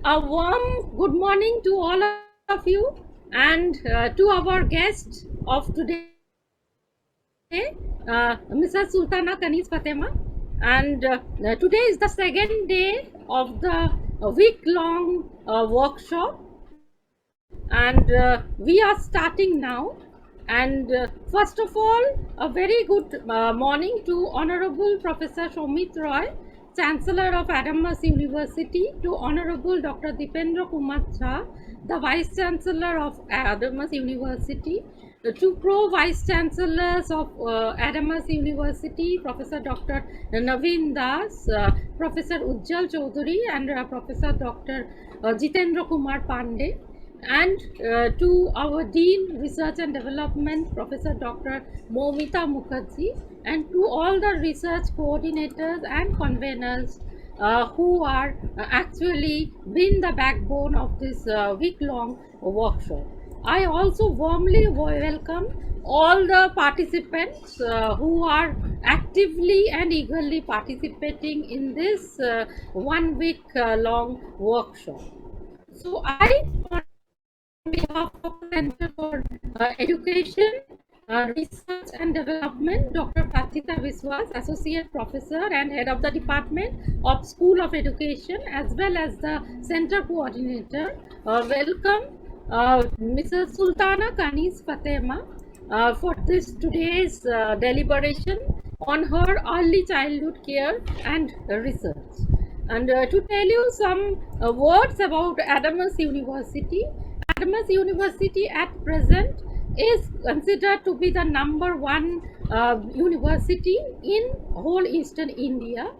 A warm good morning to all of you and to our guest of today, Mrs. Sultana Kaniz Fatema. And today is the second day of the week-long workshop, and we are starting now. And first of all, a very good morning to Honorable Professor Shomit Roy, Chancellor of Adamas University, to Honorable Dr. Dipendra Kumar Jha, the Vice Chancellor of Adamas University, to Pro Vice Chancellors of Adamas University, Professor Dr. Naveen Das, Professor Ujjal Chaudhary, and Professor Dr. Jitendra Kumar Pandey, and to our Dean Research and Development, Professor Dr. Momita Mukherjee, and to all the research coordinators and conveners who are actually been the backbone of this week-long workshop. I also warmly welcome all the participants who are actively and eagerly participating in this 1 week long workshop. So I, on behalf of the Center for Education, Research and Development, Dr. Prathita Viswas, Associate Professor and Head of the Department of School of Education, as well as the Center Coordinator, welcome Ms. Sultana Kaniz Fatema for this today's deliberation on her early childhood care and research. And to tell you some words about Adamas University. Adamas University at present is considered to be the #1 university in whole Eastern India,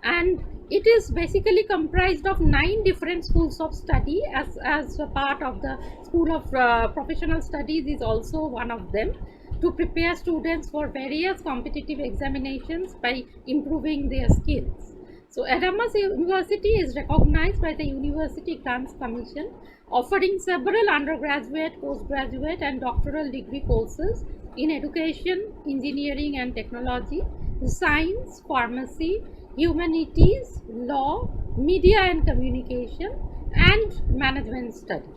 and it is basically comprised of 9 different schools of study. As a part of the School of Professional Studies is also one of them, to prepare students for various competitive examinations by improving their skills. So Adamas University is recognized by the University Grants Commission, offering several undergraduate, postgraduate and doctoral degree courses in education, engineering and technology, science, pharmacy, humanities, law, media and communication, and management studies.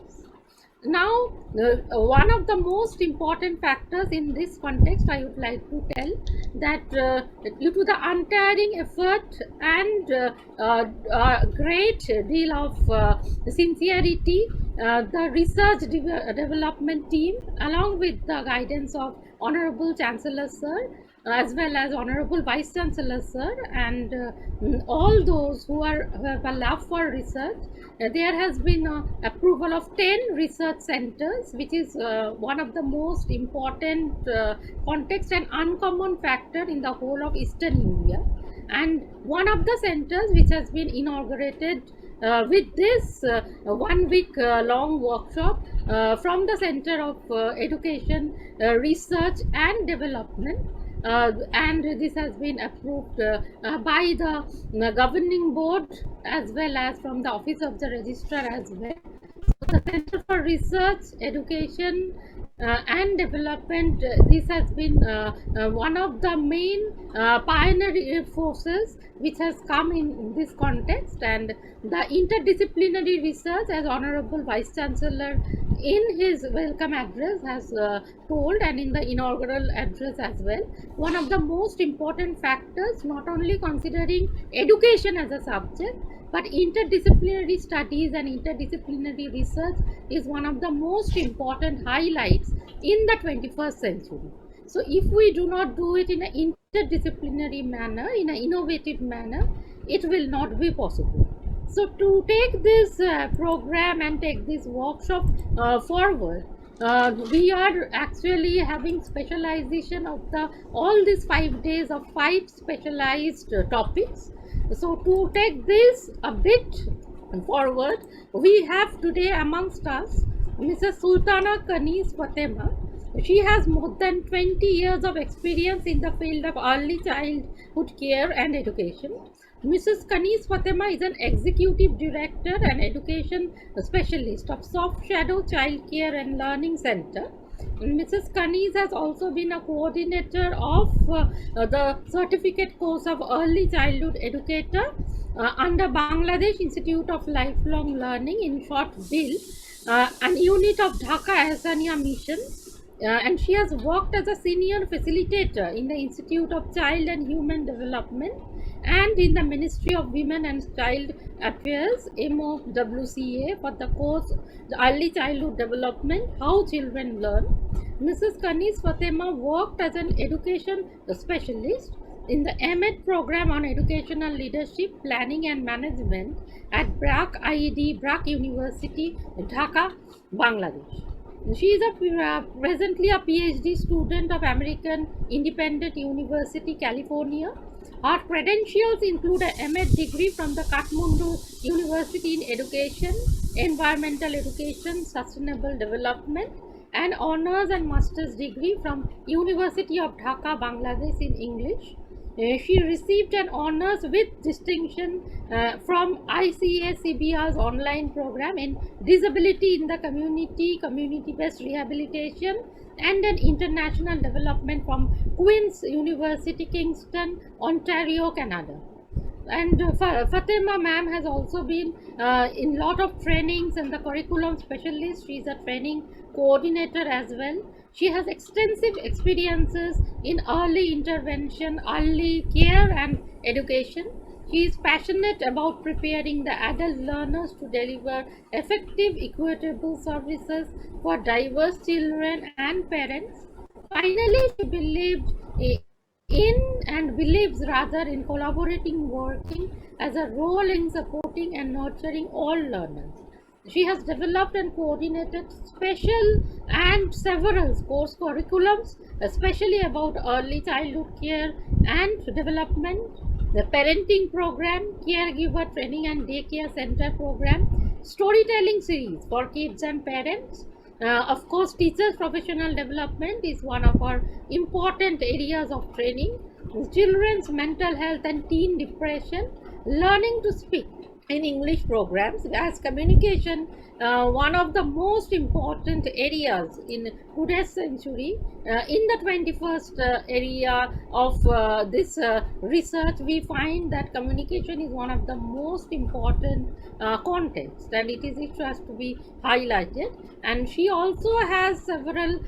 Now, one of the most important factors in this context, I would like to tell that due to the untiring effort and great deal of sincerity, the research development team, along with the guidance of Honorable Chancellor Sir, as well as Honorable Vice Chancellor Sir, and all those who have a love for research, there has been approval of 10 research centers, which is one of the most important context and uncommon factor in the whole of Eastern India. And one of the centers which has been inaugurated with this 1 week long workshop from the Center of Education, Research and Development, and this has been approved by the governing board as well as from the office of the registrar as well. So the Center for Research, Education and Development, this has been one of the main pioneer forces which has come in this context. And the interdisciplinary research, as Honorable Vice Chancellor in his welcome address has told, and in the inaugural address as well, one of the most important factors, not only considering education as a subject, but interdisciplinary studies and interdisciplinary research is one of the most important highlights in the 21st century. So if we do not do it in an interdisciplinary manner, in an innovative manner, it will not be possible. So to take this program and take this workshop forward, we are actually having specialization of all these 5 days of 5 specialized topics. So to take this a bit forward, we have today amongst us Mrs. Sultana Kaniz Fatema. She has more than 20 years of experience in the field of early childhood care and education. Mrs. Kaniz Fatema is an executive director and education specialist of SoftShadow Child Care and Learning Center. Mrs. Kaniz has also been a coordinator of the certificate course of early childhood educator under Bangladesh Institute of Lifelong Learning, in short BIL, an unit of Dhaka Ahsania Mission, and she has worked as a senior facilitator in the Institute of Child and Human Development and in the Ministry of Women and Child Affairs MOWCA for the course Early Childhood Development, How Children Learn. Mrs. Kaniz Fatema worked as an education specialist in the M.Ed program on educational leadership, planning and management at BRAC University, Dhaka, Bangladesh. She is presently a PhD student of American Independent University, California. Her credentials include a M.Ed degree from the Kathmandu University in Education, Environmental Education, Sustainable Development, and honors and master's degree from University of Dhaka, Bangladesh in English. She received an honors with distinction from ICACBR's online program in Disability in the Community, Community-Based Rehabilitation, and an international development from Queen's University, Kingston, Ontario, Canada. And Fatema ma'am has also been in lot of trainings and the curriculum specialist. She is a training coordinator as well. She has extensive experiences in early intervention, early care and education. She is passionate about preparing the adult learners to deliver effective, equitable services for diverse children and parents. Finally, she believed believes rather in collaborating, working as a role in supporting and nurturing all learners. She has developed and coordinated special and several course curriculums, especially about early childhood care and development, the parenting program, caregiver training and daycare center program, storytelling series for kids and parents. Of course, teachers' professional development is one of our important areas of training. Children's mental health and teen depression, learning to speak in English programs as communication, one of the most important areas in today's century. In the 21st area of this research, we find that communication is one of the most important contexts, and it has to be highlighted. And she also has several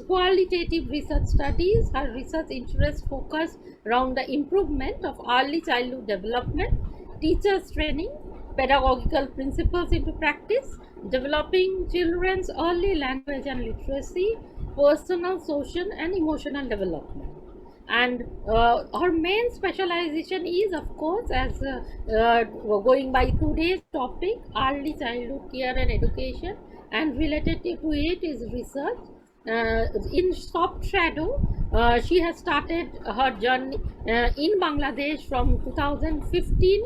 qualitative research studies. Her research interests focus around the improvement of early childhood development, teachers training, pedagogical principles into practice, developing children's early language and literacy, personal, social and emotional development. And her main specialization is, of course, as going by today's topic, early childhood care and education, and related to it is research. In SoftShadow, she has started her journey in Bangladesh from 2015,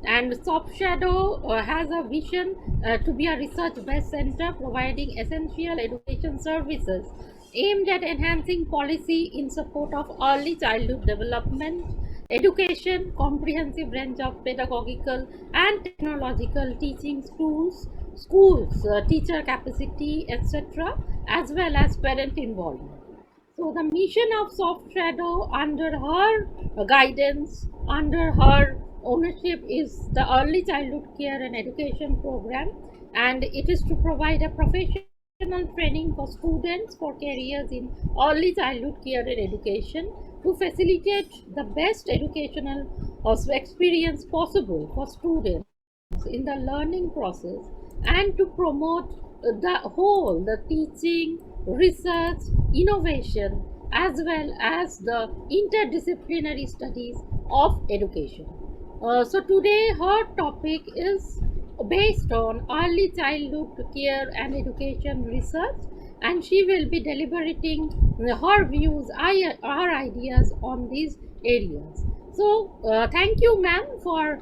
and SoftShadow has a vision to be a research-based center providing essential education services aimed at enhancing policy in support of early childhood development, education, comprehensive range of pedagogical and technological teaching schools, teacher capacity, etc., as well as parent involvement. So the mission of SoftShadow under her guidance, under her ownership, is the early childhood care and education program, and it is to provide a professional training for students for careers in early childhood care and education, to facilitate the best educational experience possible for students in the learning process, and to promote the teaching, research, innovation, as well as the interdisciplinary studies of education. So today her topic is based on early childhood care and education research, and she will be deliberating her views, her ideas on these areas. So thank you, ma'am, for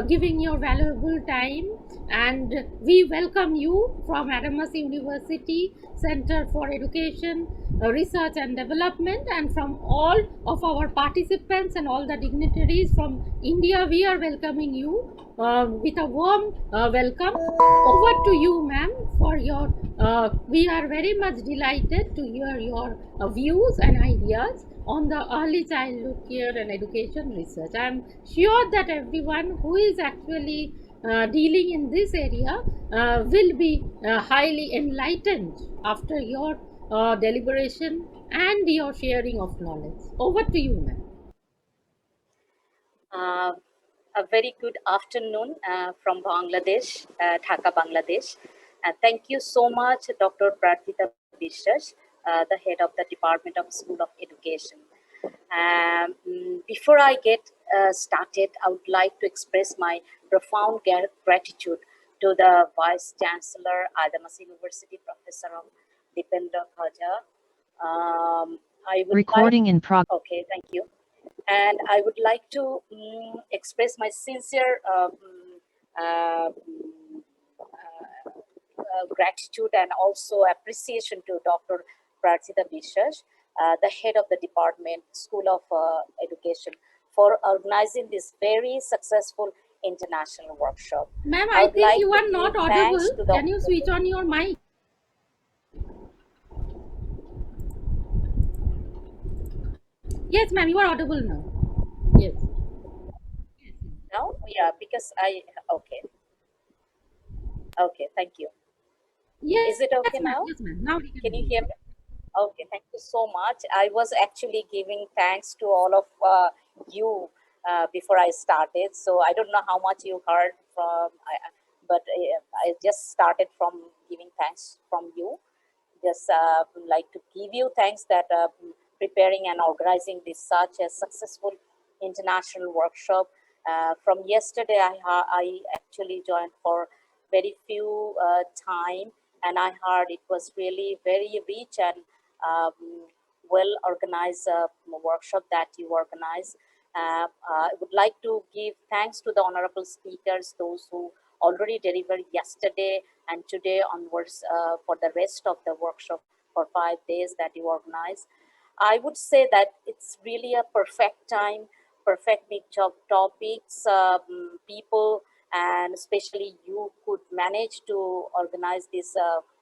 giving your valuable time, and we welcome you from Adamas University Center for Education, Research and Development, and from all of our participants and all the dignitaries from India. We are welcoming you with a warm welcome. Over to you, ma'am, for your we are very much delighted to hear your views and ideas on the early childhood care and education research. I'm sure that everyone who is actually dealing in this area will be highly enlightened after your deliberation and your sharing of knowledge. Over to you, ma'am. Uh, a very good afternoon from Bangladesh, Dhaka, Bangladesh. Thank you so much, Dr. Pratita Bishas, the head of the Department of School of Education. Before I get started, I would like to express my profound gratitude to the Vice Chancellor, Adamas University Professor of Dipendra Khaja. I would Recording in progress. Okay, thank you. And I would like to express my sincere gratitude and also appreciation to Dr. Prarsita Bishas, the head of the department, School of Education, for organizing this very successful international workshop. Ma'am, I I would think like you to are give not thanks audible. to the Can you switch on your mic? Yes, ma'am, you are audible now. Yes. now, yeah, because okay, thank you. Yes, Is it okay ma'am. now? Yes, ma'am. Now we can Can you hear hear you. me? Okay, thank you so much. I was actually giving thanks to all of you before I started. So I don't know how much you heard from, but I just started from giving thanks from you. Just like to give you thanks that preparing and organizing this such a successful international workshop. From yesterday, I actually joined for very few time, and I heard it was really very rich and um, well organized workshop that you organize. I would like to give thanks to the honorable speakers, those who already delivered yesterday and today onwards for the rest of the workshop for 5 days that you organize. I would say that it's really a perfect time, perfect mix of topics, people, and especially you could manage to organize this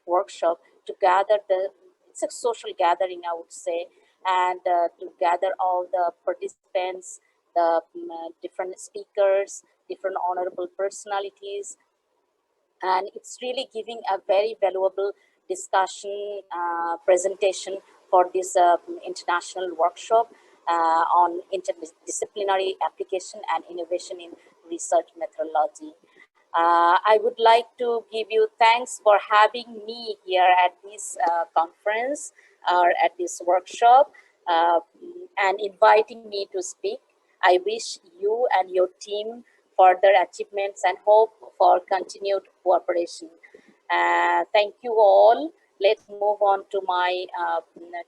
workshop to gather the, it's a social gathering, I would say, and to gather all the participants, the different speakers, different honorable personalities, and it's really giving a very valuable discussion presentation for this international workshop on interdisciplinary application and innovation in research methodology. I would like to give you thanks for having me here at this conference or at this workshop uh, and inviting me to speak. I wish you and your team further achievements and hope for continued cooperation. Thank you all. Let's move on to my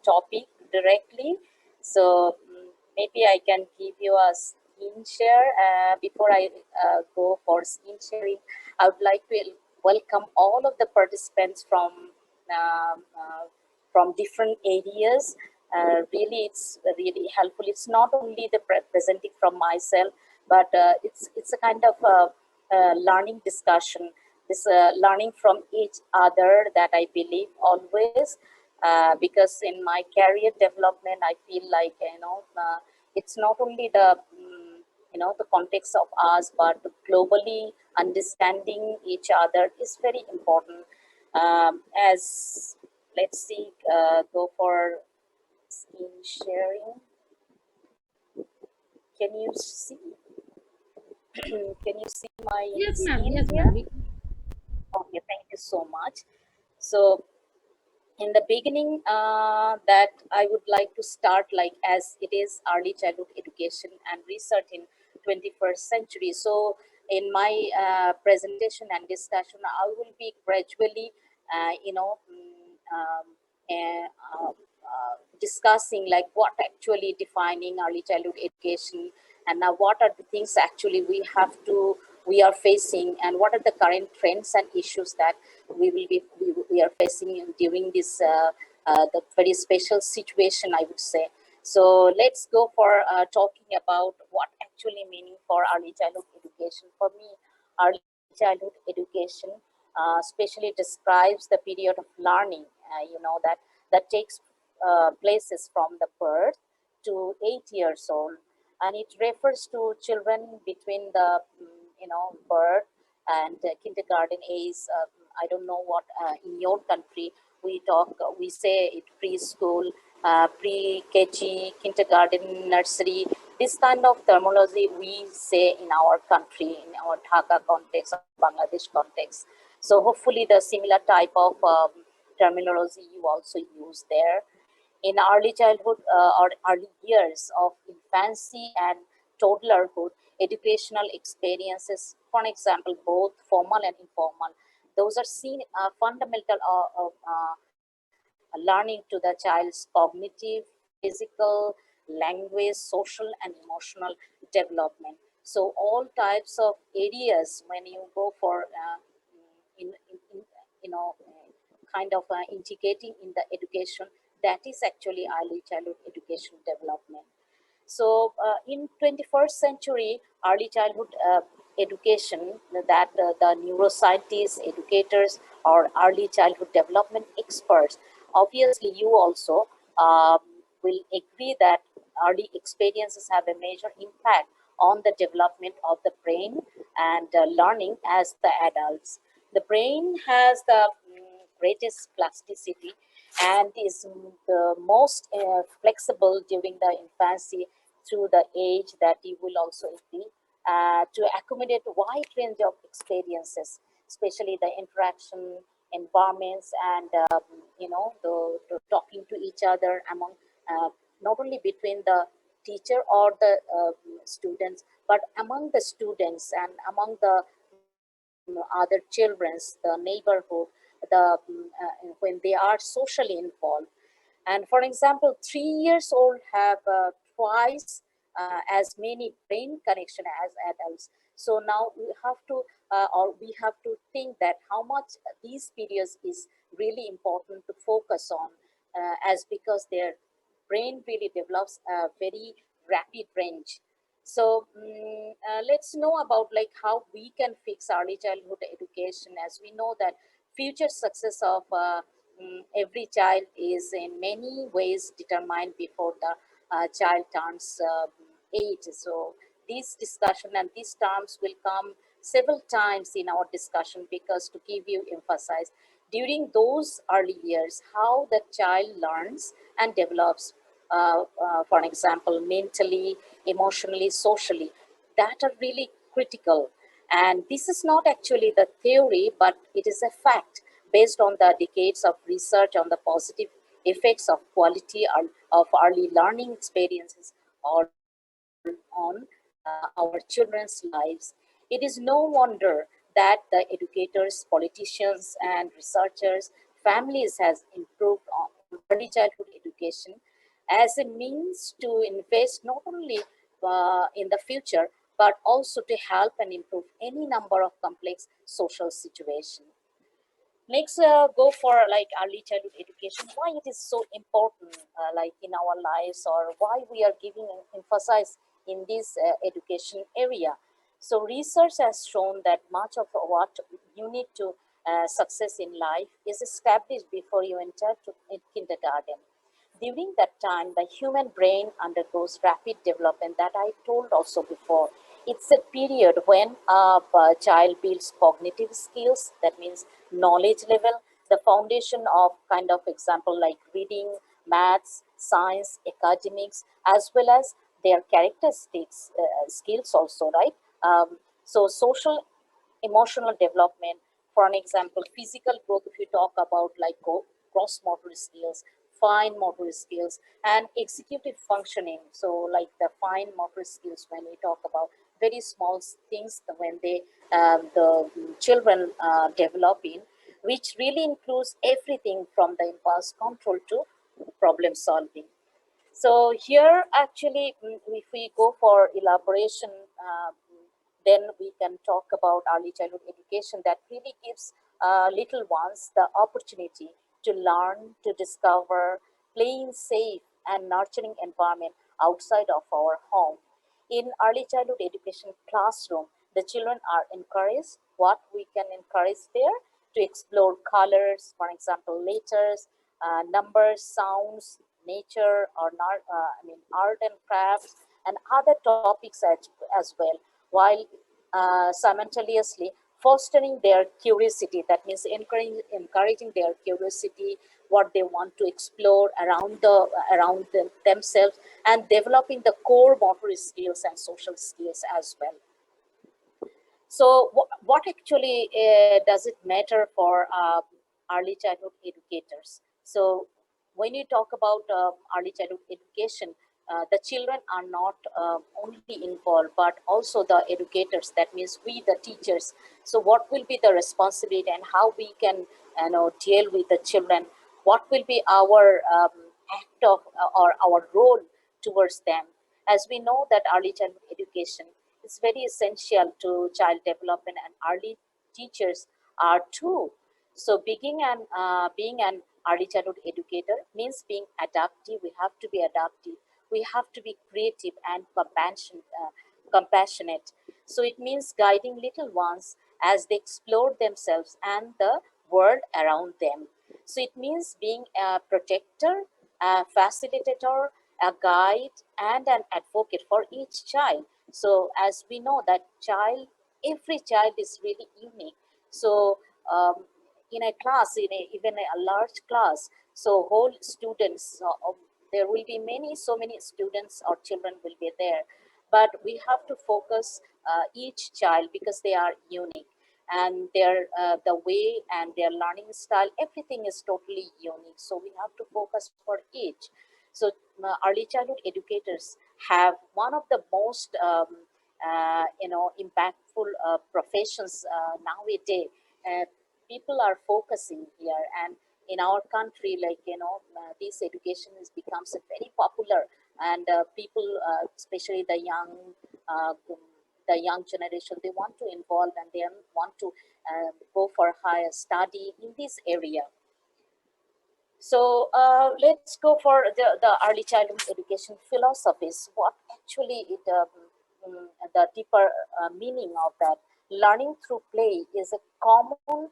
topic directly. So maybe I can give you a screen share. Before I go for screen sharing, I would like to welcome all of the participants from different areas. Really, it's really helpful. It's not only the presenting from myself, but it's a kind of learning discussion. This learning from each other that I believe always, because in my career development, I feel like it's not only the the context of us, but globally understanding each other is very important. As let's see, go for screen sharing. Can you see? Can you see my Yes, ma'am. screen Yes, here? ma'am. Okay, thank you so much. So in the beginning, that I would like to start like as it is early childhood education and research in 21st century. So in my presentation and discussion, I will be gradually, discussing like what actually defining early childhood education, and now what are the things actually we are facing, and what are the current trends and issues that we are facing during this the very special situation, I would say. So let's go for talking about what actually meaning for early childhood education. For me, early childhood education especially describes the period of learning, that takes places from the birth to 8 years old, and it refers to children between the birth and kindergarten age. I don't know what in your country we say it preschool, pre-KG, kindergarten, nursery. This kind of terminology we say in our country, in our Dhaka context or Bangladesh context. So hopefully the similar type of terminology you also use there. In early childhood or early years of infancy and toddlerhood, educational experiences, for example, both formal and informal, those are seen fundamental of learning to the child's cognitive, physical, language, social, and emotional development. So all types of areas when you go for in you know kind of integrating in the education, that is actually early childhood education development. So in 21st century early childhood education, that the neuroscientists, educators, or early childhood development experts, obviously you also um, will agree that early experiences have a major impact on the development of the brain and learning as the adults. The brain has the greatest plasticity and is the most flexible during the infancy through the age that you will also agree to accommodate a wide range of experiences, especially the interaction environments and the talking to each other among uh, not only between the teacher or the students, but among the students and among the other children's, the neighborhood, when they are socially involved. And for example, 3 years old have twice as many brain connection as adults. So now we have to think that how much these periods is really important to focus on, as because their brain really develops a very rapid range. So let's know about like how we can fix early childhood education, as we know that future success of every child is in many ways determined before the child turns age. So this discussion and these terms will come several times in our discussion, because to give you emphasize during those early years how the child learns and develops, for example, mentally, emotionally, socially, that are really critical. And this is not actually the theory, but it is a fact based on the decades of research on the positive effects of quality of early learning experiences on our children's lives. It is no wonder that the educators, politicians, and researchers, families has improved on early childhood education as a means to invest not only in the future, but also to help and improve any number of complex social situations. Next, go for like early childhood education, why it is so important like in our lives, or why we are giving emphasis in this education area. So research has shown that much of what you need to success in life is established before you enter to in kindergarten. During that time, the human brain undergoes rapid development that I told also before. It's a period when a child builds cognitive skills, that means knowledge level, the foundation of kind of example like reading, maths, science, academics, as well as their characteristics, skills also, right? So social emotional development, for an example, physical growth, if you talk about like gross motor skills, fine motor skills, and executive functioning. So like the fine motor skills, when we talk about very small things, when the children develop in, which really includes everything from the impulse control to problem solving. So here, actually, if we go for elaboration, then we can talk about early childhood education that really gives little ones the opportunity to learn, to discover, play in safe and nurturing environment outside of our home. In early childhood education classroom, the children are encouraged. What we can encourage there, to explore colors, for example, letters, numbers, sounds, nature or not, art and crafts and other topics as well, while simultaneously fostering their curiosity. That means encouraging their curiosity, what they want to explore around themselves, and developing the core motor skills and social skills as well. So, what actually does it matter for early childhood educators? So, when you talk about early childhood education, the children are not only involved, but also the educators. That means we, the teachers. So, what will be the responsibility and how we can, deal with the children? What will be our act of or our role towards them? As we know that early childhood education is very essential to child development, and early teachers are too. So being an early childhood educator means being adaptive. We have to be adaptive. We have to be creative and compassionate. So it means guiding little ones as they explore themselves and the world around them. So it means being a protector, a facilitator, a guide, and an advocate for each child. So as we know that every child is really unique. So in a class, even a large class, so whole students, there will be so many students or children will be there, but we have to focus each child because they are unique, and their the way and their learning style, everything is totally unique. So we have to focus for each. So early childhood educators have one of the most impactful professions nowadays. uh, People are focusing here, and in our country, this education is becomes a very popular, and people, especially uh, the young generation, they want to involve, and they want to go for higher study in this area. So let's go for the early childhood education philosophies. What actually the deeper meaning of that? Learning through play is a common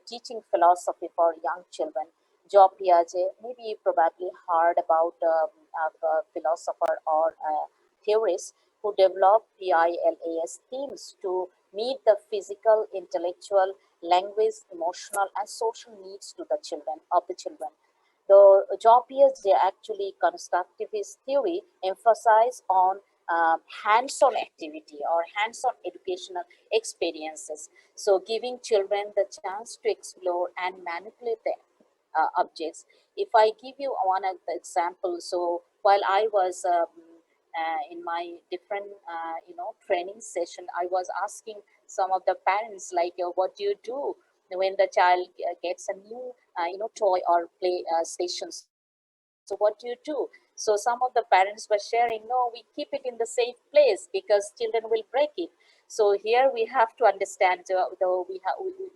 teaching philosophy for young children. Joe Piaget, maybe you probably heard about a philosopher or theorist who developed PILAS themes to meet the physical, intellectual, language, emotional, and social needs to the children. The job Piaget actually constructivist theory emphasize on hands-on activity or hands-on educational experiences. So giving children the chance to explore and manipulate the objects. If I give you one of the examples, so while I was in my different training session, I was asking some of the parents like, what do you do when the child gets a new toy or play station? So what do you do? So some of the parents were sharing, no, we keep it in the safe place because children will break it. So here we have to understand, though we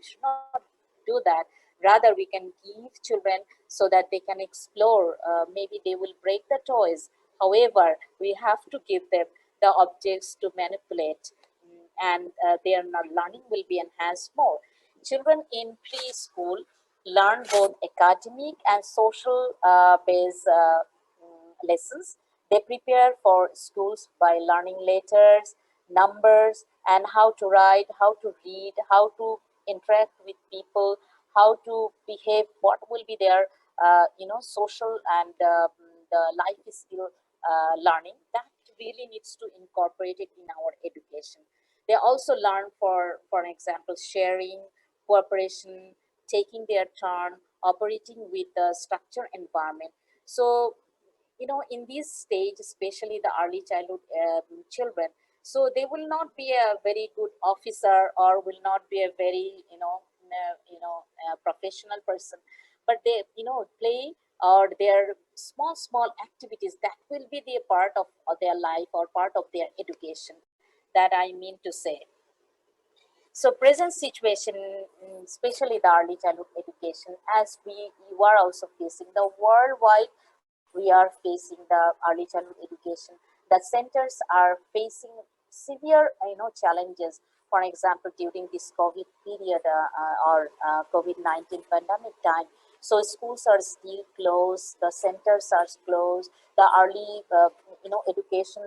should not do that. Rather, we can give children so that they can explore. Maybe they will break the toys. However, we have to give them the objects to manipulate, and their learning will be enhanced more. Children in preschool learn both academic and social based lessons. They prepare for schools by learning letters, numbers, and how to write, how to read, how to interact with people, how to behave, what will be their social and the life skill learning that really needs to incorporate it in our education. They also learn, for example, sharing, cooperation, taking their turn, operating with the structure environment. So in this stage, especially the early childhood children, so they will not be a very good officer or will not be a very professional person, but they play or their small activities that will be the part of their life or part of their education, that I mean to say. So present situation, especially the early childhood education, as you are also facing the worldwide, we are facing the early childhood education. The centers are facing severe, challenges. For example, during this COVID period or COVID-19 pandemic time, So schools are still closed, the centers are closed, the early education,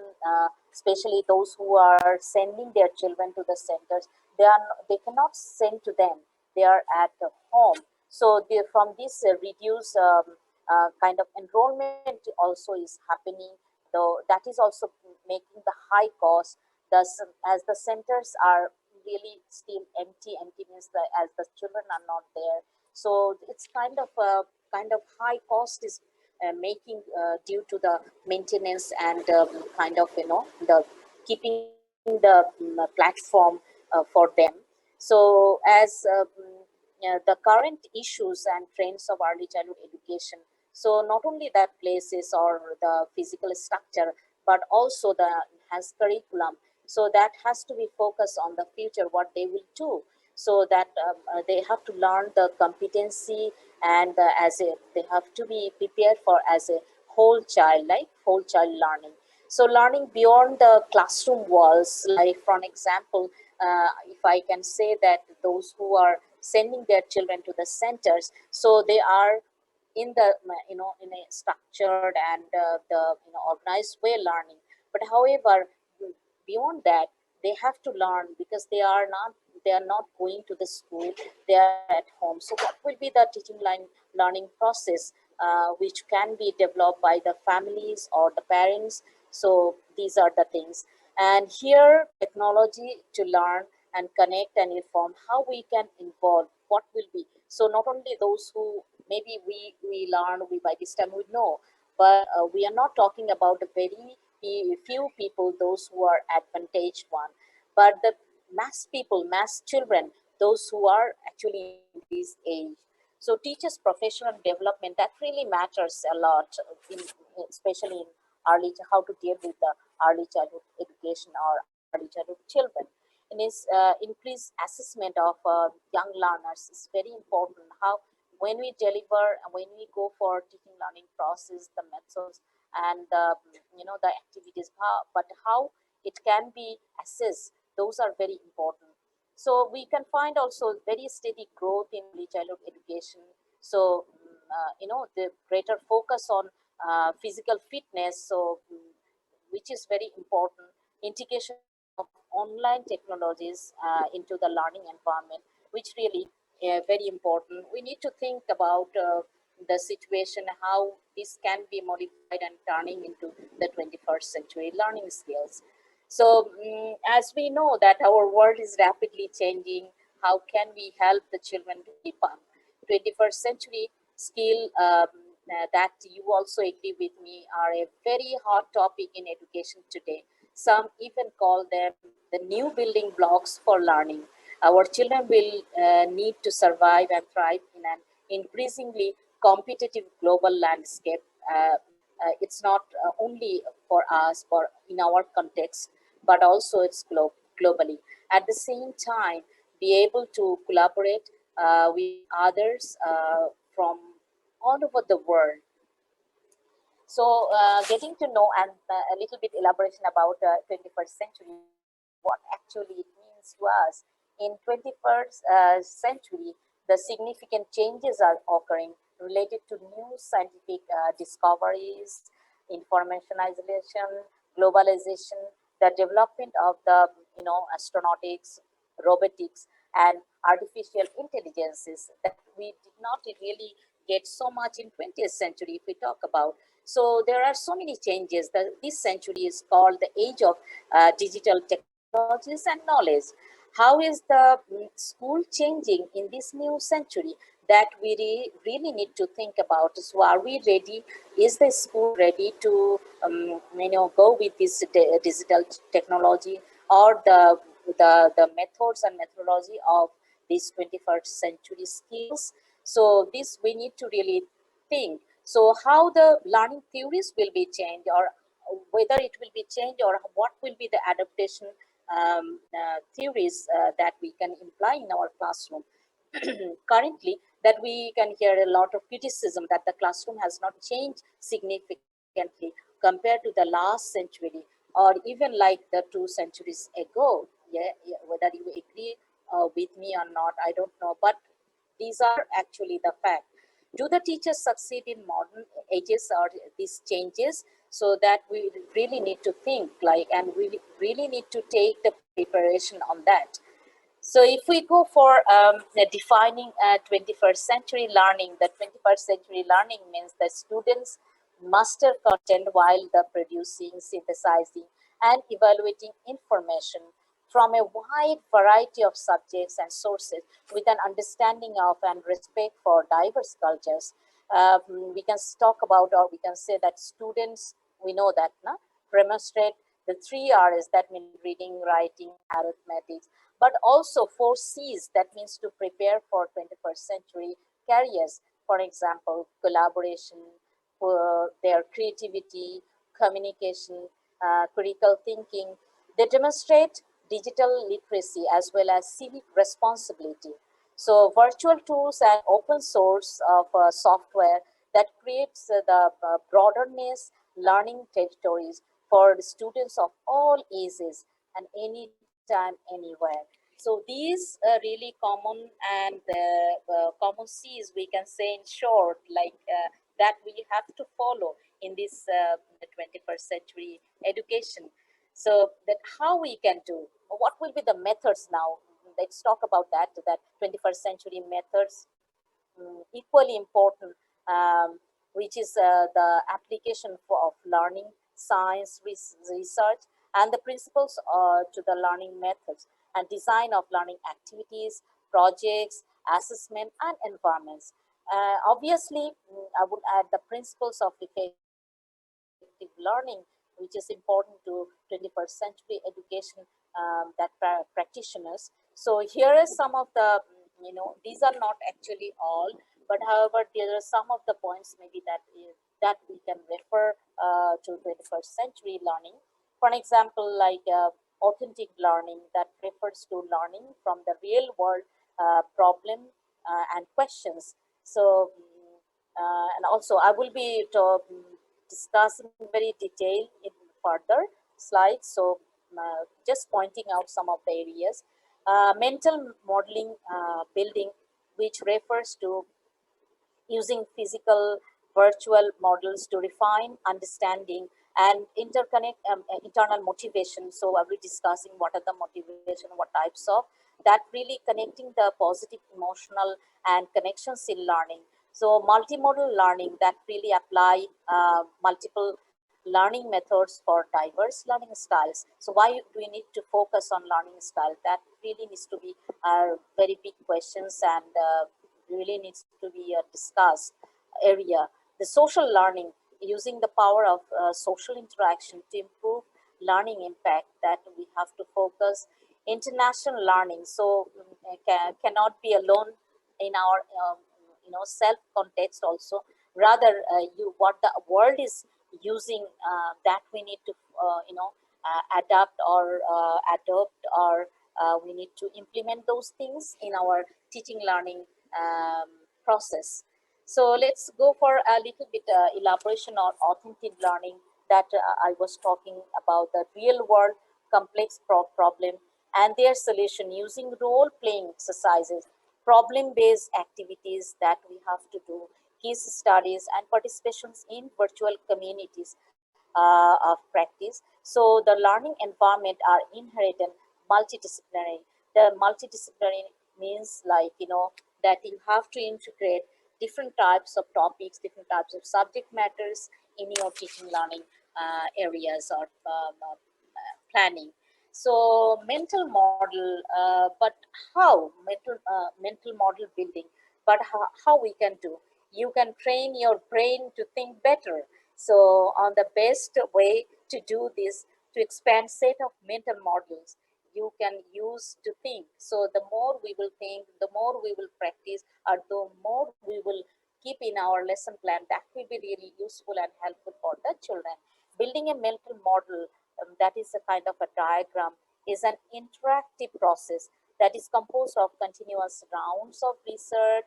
especially those who are sending their children to the centers, they cannot send to them, they are at home. So from this reduced kind of enrollment also is happening, though that is also making the high cost. Thus, as the centers are really still empty means that as the children are not there, so it's kind of high cost is making due to the maintenance and kind of the keeping the platform for them. So as the current issues and trends of early childhood education, so not only that places or the physical structure, but also the has curriculum, so that has to be focused on the future what they will do, so that they have to learn the competency, and they have to be prepared for as a whole child, like whole child learning. So learning beyond the classroom walls, like for an example, if I can say that those who are sending their children to the centers, so they are in the in a structured and the organized way learning. But however, beyond that, they have to learn because they are not going to the school, they are at home. So what will be the teaching line learning process which can be developed by the families or the parents? So these are the things, and here technology to learn and connect and inform how we can involve what will be. So not only those who maybe we learn, we by this time we know, but we are not talking about a very few people, those who are advantaged one, but the mass people, mass children, those who are actually in this age. So teachers professional development, that really matters a lot in, especially in how to deal with the early childhood education or early childhood children. And is increased assessment of young learners is very important. How when we deliver and when we go for teaching learning process, the methods and the the activities, but how it can be assessed, those are very important. So we can find also very steady growth in early childhood education. So the greater focus on physical fitness, so which is very important. Integration of online technologies into the learning environment, which really very important. We need to think about the situation, how this can be modified and turning into the 21st century learning skills. So as we know that our world is rapidly changing, how can we help the children to keep up? 21st century skill that you also agree with me are a very hot topic in education today. Some even call them the new building blocks for learning. Our children will need to survive and thrive in an increasingly competitive global landscape. It's not only for us, but in our context, but also it's globally. At the same time, be able to collaborate with others from all over the world. So, getting to know and a little bit elaboration about 21st century, what actually it means to us. In 21st century, the significant changes are occurring related to new scientific discoveries, informationization, globalization, the development of the astronautics, robotics, and artificial intelligences that we did not really get so much in 20th century if we talk about. So there are so many changes. This century is called the age of digital technologies and knowledge. How is the school changing in this new century that we really need to think about? So are we ready? Is the school ready to go with this digital technology, or the methods and methodology of these 21st century skills? So this we need to really think. So how the learning theories will be changed, or whether it will be changed, or what will be the adaptation theories that we can imply in our classroom. Currently, that we can hear a lot of criticism that the classroom has not changed significantly compared to the last century, or even like the 2 centuries ago. Yeah, whether you agree with me or not, I don't know, but these are actually the fact. Do the teachers succeed in modern ages or these changes? So that we really need to think like, and we really need to take the preparation on that. So if we go for defining 21st century learning, the 21st century learning means that students master content while the producing, synthesizing, and evaluating information from a wide variety of subjects and sources with an understanding of and respect for diverse cultures. We can talk about, or we can say that students, we know that, no? Demonstrate the three R's, that means reading, writing, arithmetic, but also four C's, that means to prepare for 21st century careers. For example, collaboration, their creativity, communication, critical thinking. They demonstrate digital literacy as well as civic responsibility. So virtual tools and open source of software that creates the broaderness learning territories for the students of all ages and anytime, anywhere. So these really common and common C's, we can say in short, like that we have to follow in this the 21st century education. So that how we can do, what will be the methods now? Let's talk about that, that 21st century methods, equally important, which is the application of learning, science, research, and the principles to the learning methods and design of learning activities, projects, assessment, and environments. Obviously, I would add the principles of effective learning, which is important to 21st century education, that practitioners. So here is some of the, these are not actually all, but however, there are some of the points maybe that we can refer to 21st century learning. For example, like authentic learning, that refers to learning from the real world problem and questions. So, and also I will be discussing very detailed in further slides. So, just pointing out some of the areas. Mental modeling building, which refers to using physical virtual models to refine understanding and interconnect internal motivation. So I'll be discussing what are the motivation, what types of that, really connecting the positive emotional and connections in learning. So multimodal learning, that really apply multiple learning methods for diverse learning styles. So why do we need to focus on learning style? That really needs to be very big questions, and really needs to be a discussed area. The social learning, using the power of social interaction to improve learning impact, that we have to focus. International learning, so cannot be alone in our self context also. Rather, you what the world is using, that we need to adapt or adopt, or we need to implement those things in our teaching learning process. So let's go for a little bit elaboration on authentic learning, that I was talking about the real world complex problem and their solution using role playing exercises, problem based activities that we have to do, case studies, and participations in virtual communities of practice. So the learning environment are inherent and multidisciplinary. The multidisciplinary means, like, that you have to integrate different types of topics, different types of subject matters in your teaching learning areas or planning. So mental model, but how mental model building, but how we can do? You can train your brain to think better. So on the best way to do this, to expand set of mental models you can use to think. So the more we will think, the more we will practice, or the more we will keep in our lesson plan, that will be really useful and helpful for the children. Building a mental model, that is a kind of a diagram, is an interactive process that is composed of continuous rounds of research,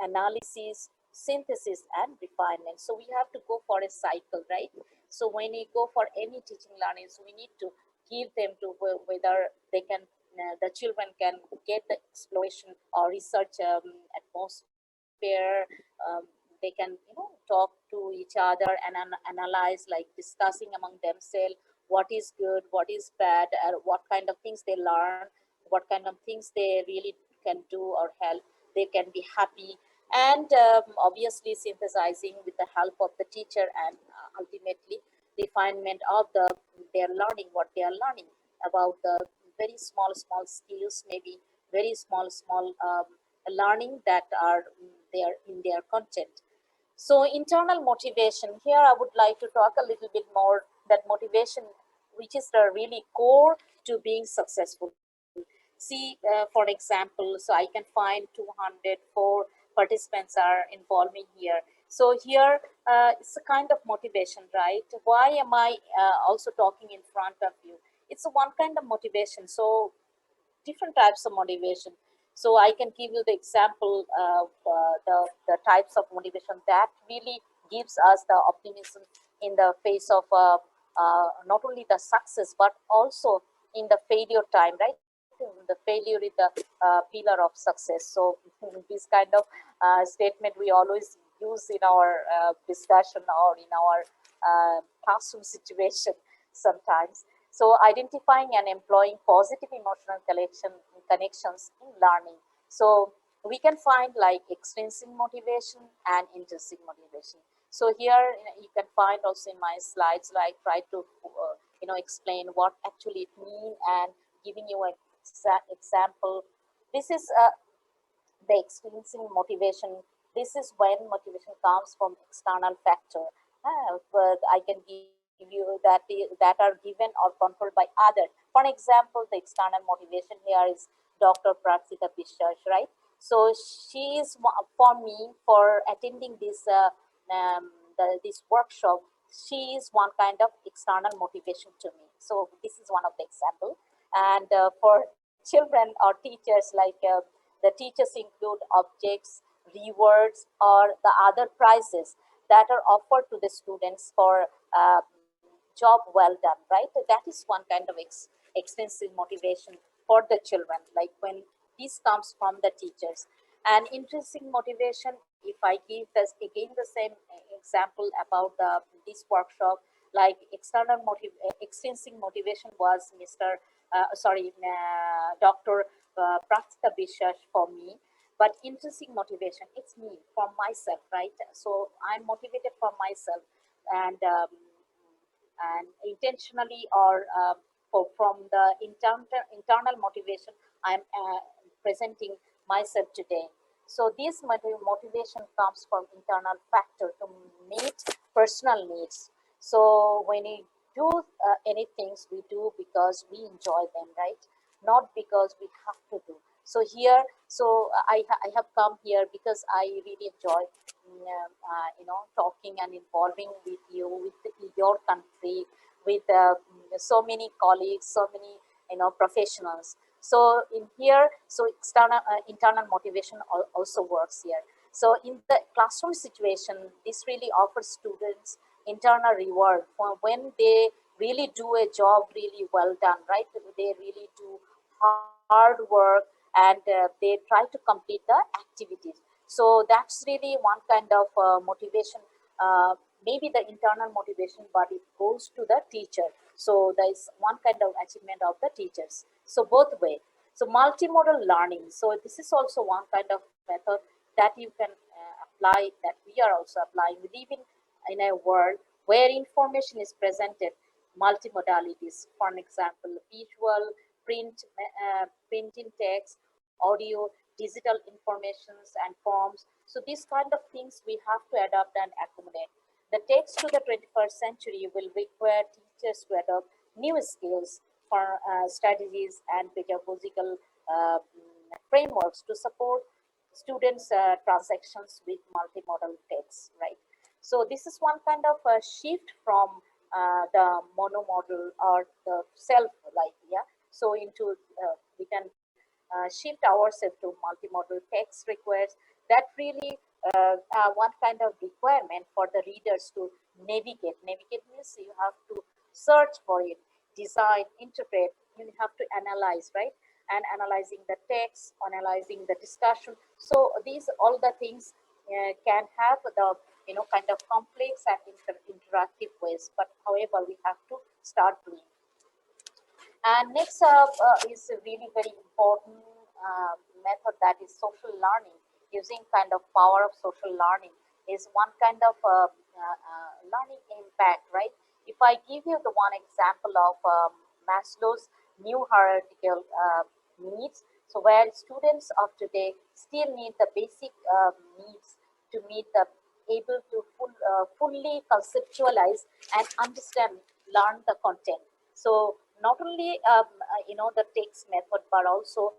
analysis, synthesis, and refinement. So we have to go for a cycle, right? So when we go for any teaching learning, so we need to give them to whether they can, the children can get the exploration or research atmosphere compare, they can talk to each other and analyze, like discussing among themselves what is good, what is bad, what kind of things they learn, what kind of things they really can do or help, they can be happy, and obviously synthesizing with the help of the teacher, and ultimately refinement of their learning, what they are learning about the very small skills, maybe very small learning that are there in their content. So internal motivation, here I would like to talk a little bit more, that motivation which is the really core to being successful. See, for example, so I can find 204 participants are involving here. So here it's a kind of motivation, right? Why am I also talking in front of you? It's a one kind of motivation. So different types of motivation. So I can give you the example of the types of motivation that really gives us the optimism in the face of not only the success but also in the failure time, right? The failure is the pillar of success. So this kind of statement we always use in our discussion or in our classroom situation sometimes. So identifying and employing positive emotional connections in learning. So we can find like extrinsic motivation and intrinsic motivation. So here you can find also in my slides, like try to explain what actually it means and giving you an example. This is the extrinsic motivation. This is when motivation comes from external factor. But I can give you that are given or controlled by others. For example, the external motivation here is Dr. Praksita Bishwas, right? So she is for me for attending this workshop. She is one kind of external motivation to me. So this is one of the example. And for children or teachers, like the teachers include objects, rewards, or the other prizes that are offered to the students for job well done, right? That is one kind of extensive motivation for the children, like when this comes from the teachers. And intrinsic motivation, if I give this again the same example about this workshop, like extrinsic motivation was Dr. Praksita Bishwas for me. But intrinsic motivation, it's me, from myself, right? So I'm motivated from myself, and intentionally, or from the internal motivation, I'm presenting myself today. So this motivation comes from internal factor to meet personal needs. So when we do any things, we do because we enjoy them, right? Not because we have to do. So here, so I have come here because I really enjoy talking and involving with you, with your country, with so many colleagues, so many professionals. So in here, so external internal motivation also works here. So in the classroom situation, this really offers students internal reward for when they really do a job really well done, right? They really do hard work, and they try to complete the activities. So that's really one kind of motivation, maybe the internal motivation, but it goes to the teacher. So there is one kind of achievement of the teachers. So both way. So multimodal learning. So this is also one kind of method that you can apply, that we are also applying. We live in a world where information is presented multimodalities. For an example, visual, printing text, audio, digital informations and forms. So these kind of things we have to adapt and accommodate. The text to the 21st century will require teachers to adopt new skills for strategies and pedagogical frameworks to support students' transactions with multimodal text, right? So this is one kind of a shift from the monomodal or the self, like, yeah. So into we can shift ourselves to multimodal text requires that really one kind of requirement for the readers to navigate. Navigate means you have to search for it, design, interpret. You have to analyze, right? And analyzing the text, analyzing the discussion. So these all the things can have the kind of complex and interactive ways, but however we have to start doing. And next up is a really very important method, that is social learning. Using kind of power of social learning is one kind of learning impact, right? If I give you the one example of Maslow's new hierarchical needs, so where students of today still need the basic needs to meet the able to fully conceptualize and understand, learn the content. So not only the text method, but also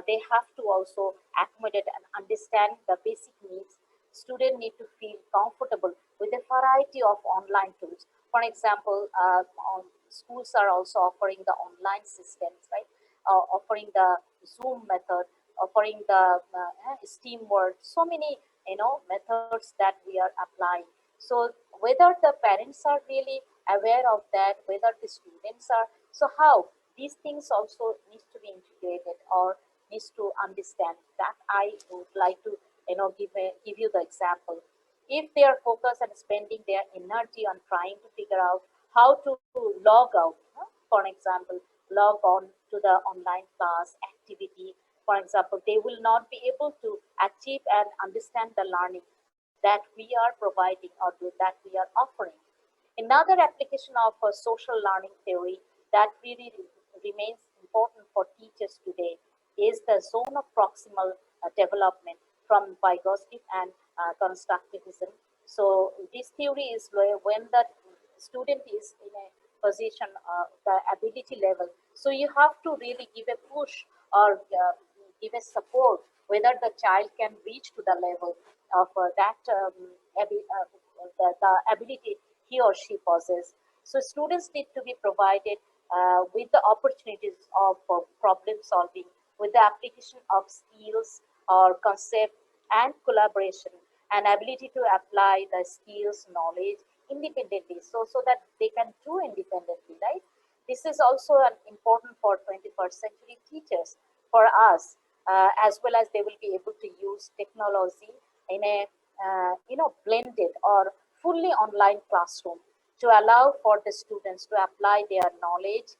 they have to also accommodate and understand the basic needs. Students need to feel comfortable with a variety of online tools. For example, schools are also offering the online systems, right? Offering the Zoom method, offering the Steam World, so many methods that we are applying. So whether the parents are really aware of that, whether the students are, so how these things also needs to be integrated or needs to understand that. I would like to give you the example. If they are focused and spending their energy on trying to figure out how to log out, for example, log on to the online class activity, for example, they will not be able to achieve and understand the learning that we are providing or that we are offering. Another application of social learning theory that really remains important for teachers today is the zone of proximal development from Vygotsky and constructivism. So this theory is where when the student is in a position, the ability level, so you have to really give a push or give a support whether the child can reach to the level of that the ability he or she possesses. So students need to be provided with the opportunities of problem solving, with the application of skills or concept and collaboration, and ability to apply the skills, knowledge independently, so that they can do independently, right? This is also an important for 21st century teachers, for us, as well as they will be able to use technology in a blended or fully online classroom to allow for the students to apply their knowledge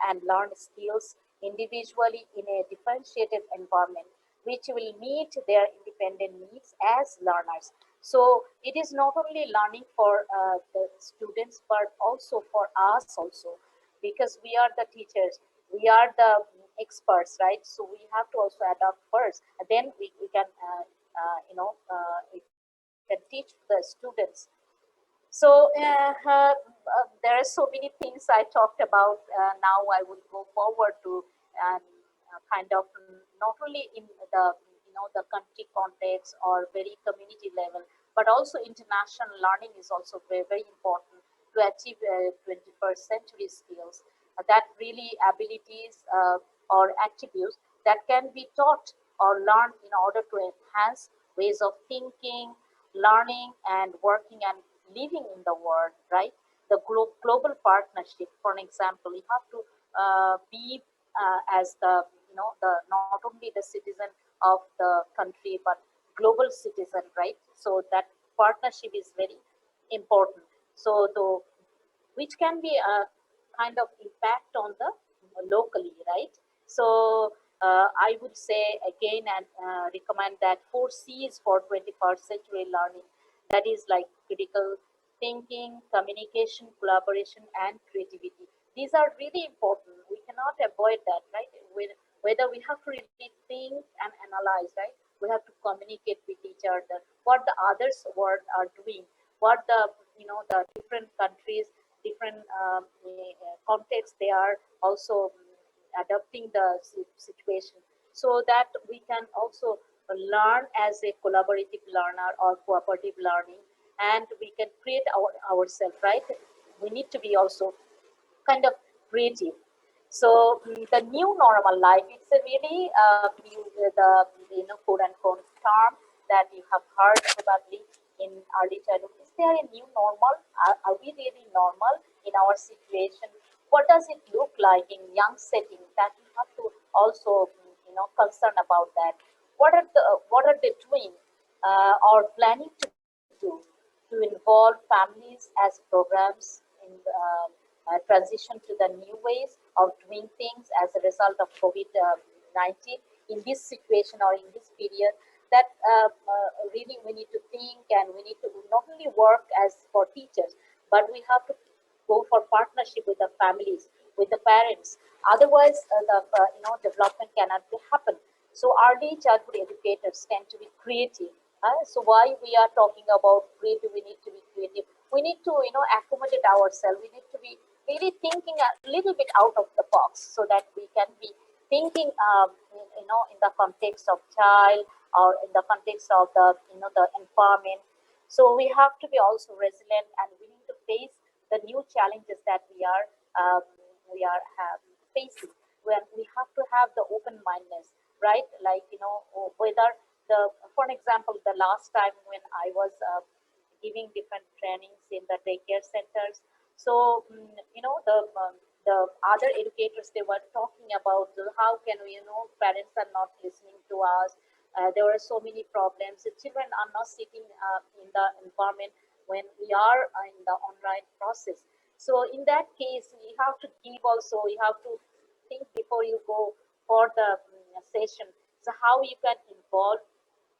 and learn skills individually in a differentiated environment which will meet their independent needs as learners. So it is not only learning for the students but also for us also, because we are the teachers, we are the experts, right? So we have to also adopt first, and then we can we can teach the students. So there are so many things I talked about. Now I will go forward to kind of not only in the the country context or very community level, but also international learning is also very very important to achieve 21st century skills. That really abilities or attributes that can be taught or learned in order to enhance ways of thinking, learning, and working and living in the world, right? The global partnership, for an example, you have to be as the the not only the citizen of the country but global citizen, right? So that partnership is very important. So the which can be a kind of impact on the locally, right? So I would say again and recommend that 4 C's for 21st century learning. That is like critical thinking, communication, collaboration, and creativity. These are really important. We cannot avoid that, right? Whether we have to really think and analyze, right? We have to communicate with each other, what the others world are doing, what the the different countries, different contexts they are also adapting the situation, so that we can also learn as a collaborative learner or cooperative learning, and we can create ourselves, right? We need to be also kind of creative. So the new normal life, it's a really the quote unquote term that you have heard probably in early childhood. Is there a new normal? Are we really normal in our situation? What does it look like in young setting? That you have to also concern about that. What are they doing? or planning to do to involve families as programs in the, transition to the new ways of doing things as a result of COVID-19 in this situation or in this period, that really we need to think, and we need to not only work as for teachers, but we have to go for partnership with the families, with the parents. Otherwise, the development cannot be happen. So early childhood educators tend to be creative. So why we are talking about creative? We need to be creative. We need to accommodate ourselves. We need to be really thinking a little bit out of the box so that we can be thinking, in the context of child or in the context of the the environment. So we have to be also resilient and willing to face the new challenges that um, facing. When we have to have the open mindedness, right? Like whether for an example, the last time when I was giving different trainings in the daycare centers. So the other educators, they were talking about how can we, parents are not listening to us. There were so many problems. The children are not sitting in the environment when we are in the online process. So in that case, we have to give also. You have to think before you go for the session. So how you can involve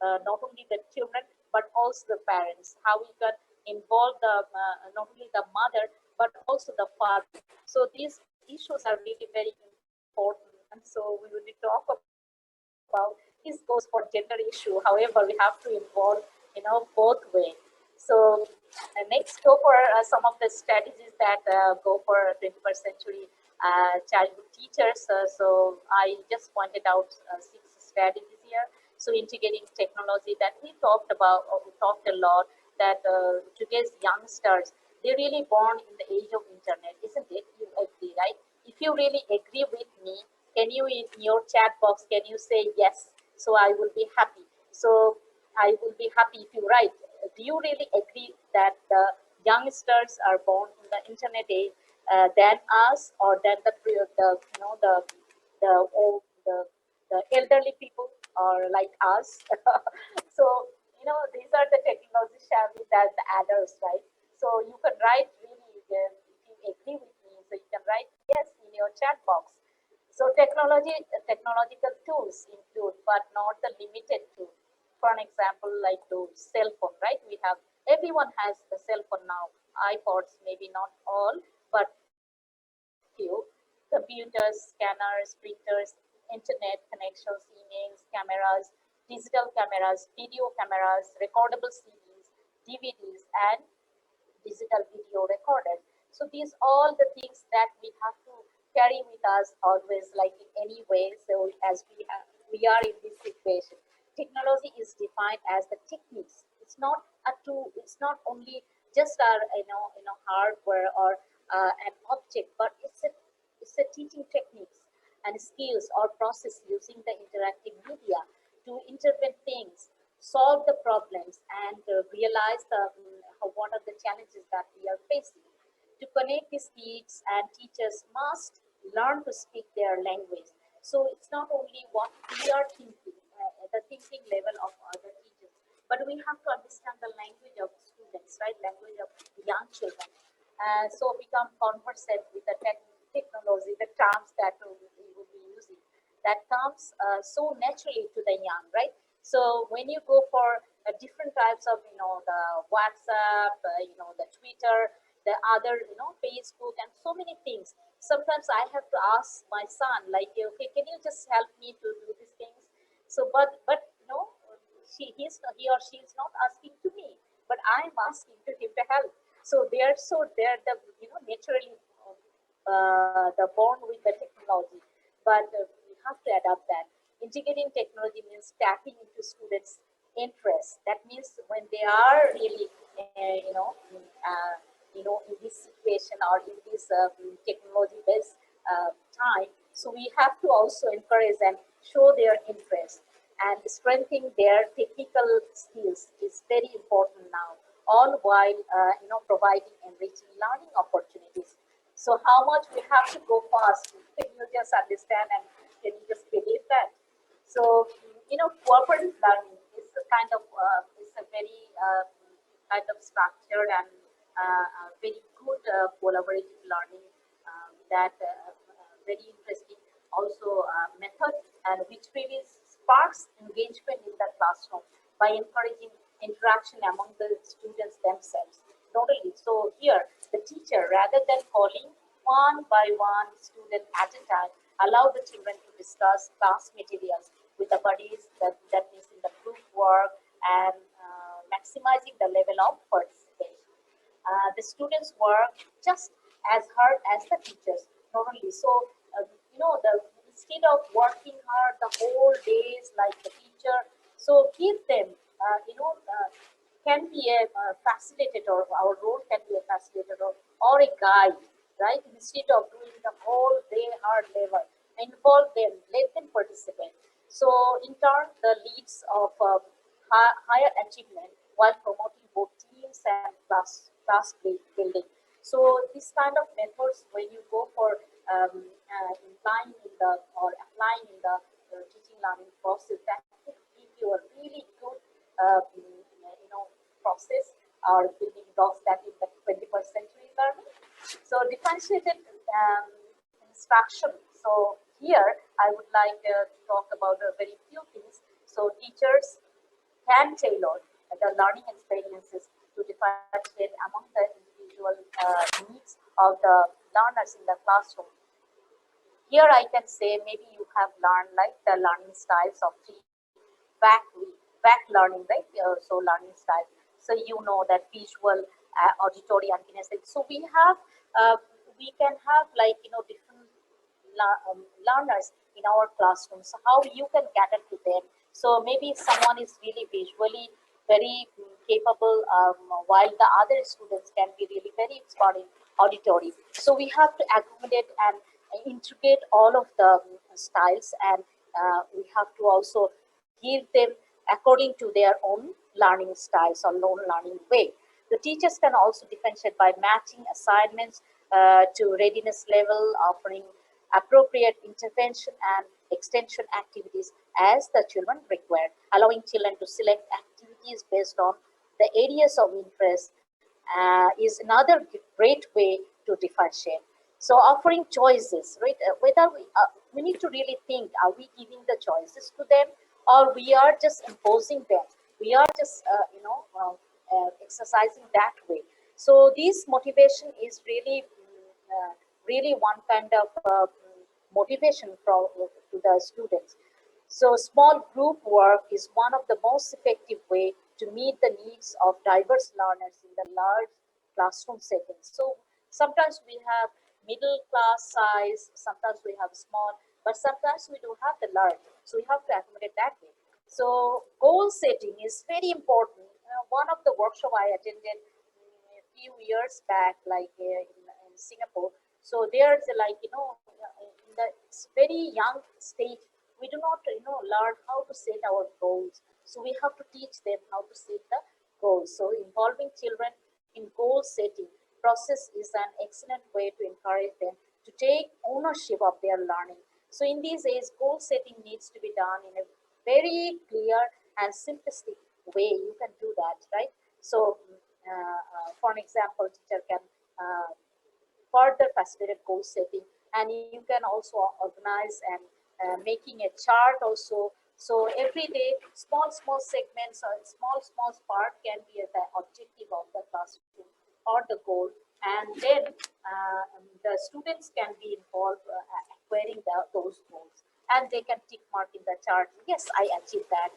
not only the children but also the parents, how we can involve the not only the mother but also the father. So these issues are really very important, and so we will be talk about this goes for gender issue. However, we have to involve both way. So next go for some of the strategies that go for 21st century childhood teachers. So I just pointed out 6 strategies here. So integrating technology that we talked about, or we talked a lot, that today's youngsters, they're really born in the age of internet, isn't it? You agree, right? If you really agree with me, can you in your chat box, can you say yes? So I will be happy. So I will be happy if you write. Do you really agree that the youngsters are born in the internet age than us, or than the old the elderly people or like us? So these are the technology savvy that the adults, right? So you can write really if you agree with me. So you can write yes in your chat box. So technological tools include, but not the limited to. For an example, like those cell phone, right? We have everyone has the cell phone now. iPods, maybe not all, but few. Computers, scanners, printers, internet connections, emails, cameras, digital cameras, video cameras, recordable CDs, DVDs, and digital video recorded. So these all the things that we have to carry with us always, like in any way. So as we are in this situation, technology is defined as the techniques. It's not a tool. It's not only just our hardware or an object, but it's a teaching techniques and skills or process using the interactive media to interpret things, solve the problems, and realize what are the challenges that we are facing. To connect these kids, and teachers must learn to speak their language. So it's not only what we are thinking, the thinking level of other teachers, but we have to understand the language of students, right? Language of young children. So become conversant with the technology, the terms that we will be using, that comes so naturally to the young, right? So when you go for different types of, the WhatsApp, the Twitter, the other, Facebook, and so many things. Sometimes I have to ask my son, like, okay, can you just help me to do these things? So, but he or she is not asking to me, but I am asking to him to help. So they're the naturally the born with the technology, but we have to adapt that. Integrating technology means tapping into students' interests. That means when they are really, in this situation or in this technology-based time, so we have to also encourage and show their interest, and strengthening their technical skills is very important now. All while providing enriching learning opportunities. So how much we have to go fast? Can you just understand, and can you just believe that? So cooperative learning is kind of it's a very kind of structured and very good collaborative learning that very interesting also method, and which really sparks engagement in the classroom by encouraging interaction among the students themselves. Not only so, here the teacher, rather than calling one by one student at a time, allow the children to discuss class materials with the buddies, that means in the group work, and maximizing the level of participation. The students work just as hard as the teachers, not only so. The instead of working hard the whole days like the teacher, so give them, can be a facilitator. Our role can be a facilitator or a guide, right? Instead of doing the whole day hard labor, involve them, let them participate. So, in turn, the leads of higher achievement while promoting both teams and class building. So, this kind of methods, when you go for implying in the or applying in the teaching learning process, that could give you a really good process or building blocks that is the 21st century learning. So differentiated instruction. So here I would like to talk about a very few things. So teachers can tailor the learning experiences to differentiate among the individual needs of the learners in the classroom. Here I can say maybe you have learned like the learning styles of three back back learning, right? So learning style. So you know that visual, auditory, and kinesthetic. So we can have like different learners in our classrooms. So how you can cater to them. So maybe someone is really visually very capable, while the other students can be really very expert in auditory. So we have to accommodate and integrate all of the styles, and we have to also give them according to their own learning styles or own learning way. The teachers can also differentiate by matching assignments to readiness level, offering appropriate intervention and extension activities as the children require, allowing children to select activities based on the areas of interest is another great way to differentiate. So offering choices, right? Whether we need to really think, are we giving the choices to them, or we are just imposing them? We are just, exercising that way. So this motivation is really, really one kind of motivation to the students. So small group work is one of the most effective way to meet the needs of diverse learners in the large classroom settings. So sometimes we have middle class size, sometimes we have small, but sometimes we do have the large. So we have to accommodate that way. So goal setting is very important. One of the workshop I attended a few years back, like in Singapore. So there's in the very young stage, we do not learn how to set our goals. So we have to teach them how to set the goals. So involving children in goal setting process is an excellent way to encourage them to take ownership of their learning. So in these days, goal setting needs to be done in a very clear and simplistic way. You can do that, right? So for an example, teacher can further facilitate goal setting, and you can also organize and making a chart also. So every day, small segments or small part can be the objective of the classroom or the goal, and then the students can be involved acquiring those goals, and they can tick mark in the chart. Yes, I achieved that.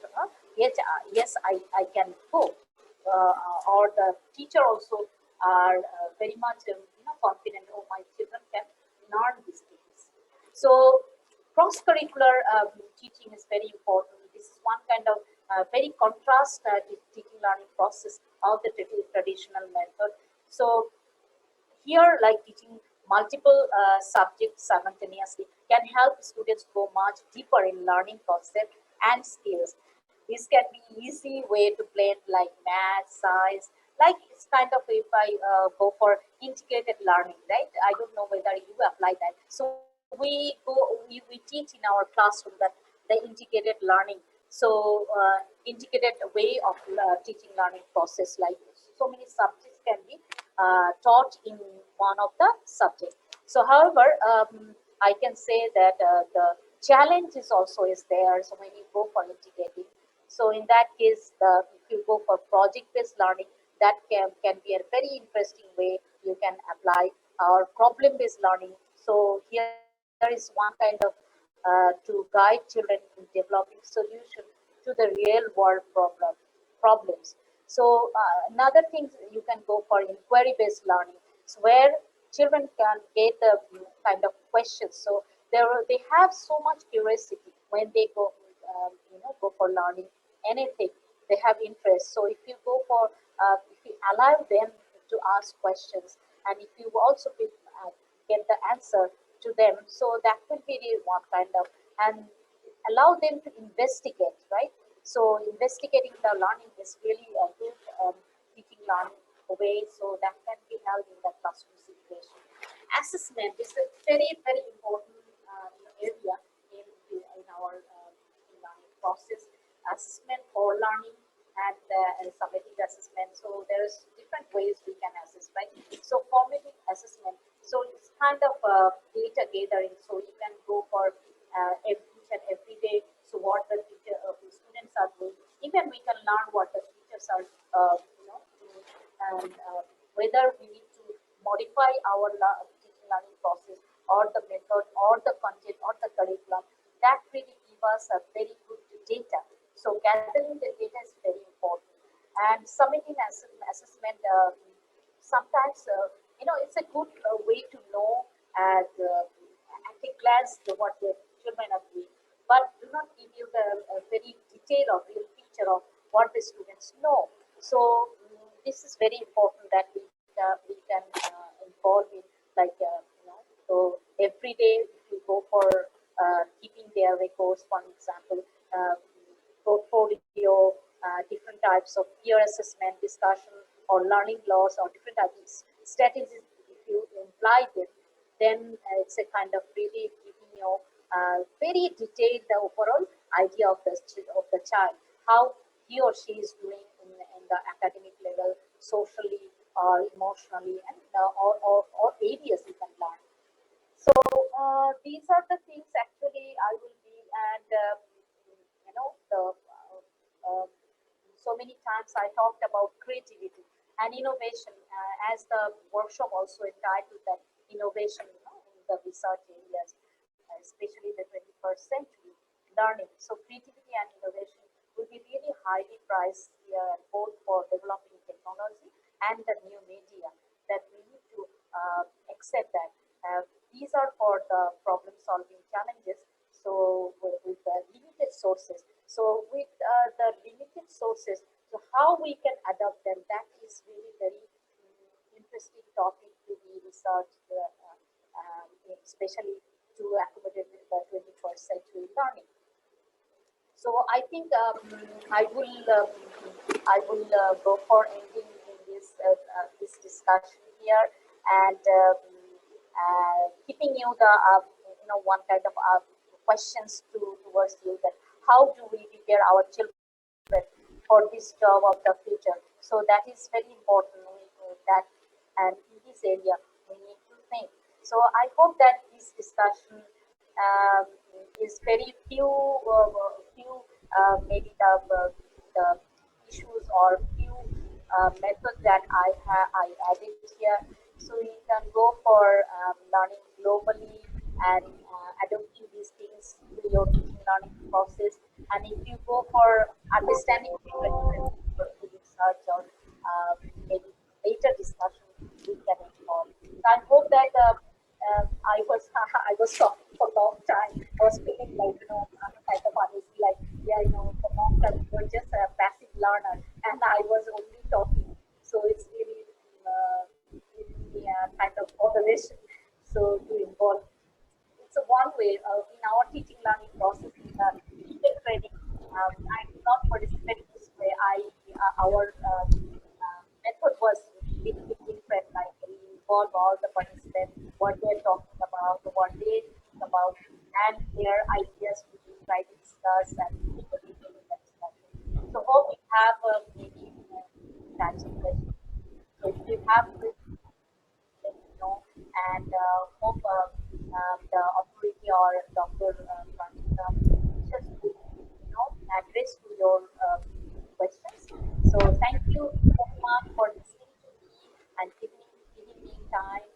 Yes, I can go. Or the teacher also are very much confident. Oh, my children can learn these things. So cross-curricular teaching is very important. This is one kind of very contrast teaching learning process of the traditional method. So here, like teaching multiple subjects simultaneously can help students go much deeper in learning concept and skills. This can be easy way to blend like math, science, like it's kind of if I go for integrated learning, right? I don't know whether you apply that. So we teach in our classroom that the integrated learning. So integrated way of teaching learning process, like so many subjects can be taught in one of the subjects. So however, I can say that the challenge is also is there. So when you go for integrating, so in that case, if you go for project-based learning, that can be a very interesting way you can apply, or problem-based learning. So here is one kind of to guide children in developing solution to the real world problems. So another thing, you can go for inquiry-based learning, so where children can get the kind of questions. So they have so much curiosity when they go, go for learning anything. They have interest. So if you go for, if you allow them to ask questions, and if you also get the answer to them, so that will be the one kind of, and allow them to investigate, right? So investigating the learning is really a good teaching learning way, so that can be held in the classroom situation. Assessment is a very, very important area in our learning process. Assessment for learning and summative assessment. So there's different ways we can assess, right? So formative assessment. So it's kind of data gathering. So you can go for each and every day. So what the the students are doing. Even we can learn what the teachers are, doing, and whether we need to modify our teaching learning process, or the method, or the content, or the curriculum. That really give us a very good data. So gathering the data is very important. And submitting assessment, sometimes, it's a good way to know at a glance what the children are doing, but do not give you the very detailed or real picture of what the students know. So this is very important that we can involve in, like, so every day if you go for keeping their records, for example, portfolio, different types of peer assessment, discussion, or learning loss, or different types of strategies. If you imply them, then it's a kind of really giving you very detailed the overall idea of the child, how he or she is doing in the academic level, socially, or emotionally, and or areas you can learn. So these are the things actually I will be, and the so many times I talked about creativity and innovation, as the workshop also entitled that innovation, in the research areas, especially the 21st century learning. So creativity and innovation will be really highly priced here, both for developing technology and the new media, that we need to accept that these are for the problem solving challenges. So with the limited sources, so with the limited sources, so how we can adopt them, that is really very interesting topic to be researched, especially to accommodate the 21st century learning. So I think I will go for ending in this discussion here, and keeping you the one kind of questions towards you, that how do we prepare our children for this job of the future? So that is very important. That, and in this area we need to think. So I hope that this discussion um, is very few, maybe the issues or few methods that I added here. So you can go for learning globally, and adopting these things to your teaching learning process. And if you go for understanding different research, or maybe later discussion we can involve. So I hope that I was I was talking for a long time. I was feeling like, I'm kind of uneasy, like, yeah, for a long time you were just a passive learner, and I was only talking. So it's really giving me a kind of motivation, so to involve. It's a one way in our teaching learning process, in the teacher training. I do not participate this way. Our method was little bit different. Like, we involve all the participants, what they're talking about, what they think about, and their ideas we try to discuss and keep the detail in Dr. Pranita, just to, address to your questions. So thank you so much for listening to me and giving me time,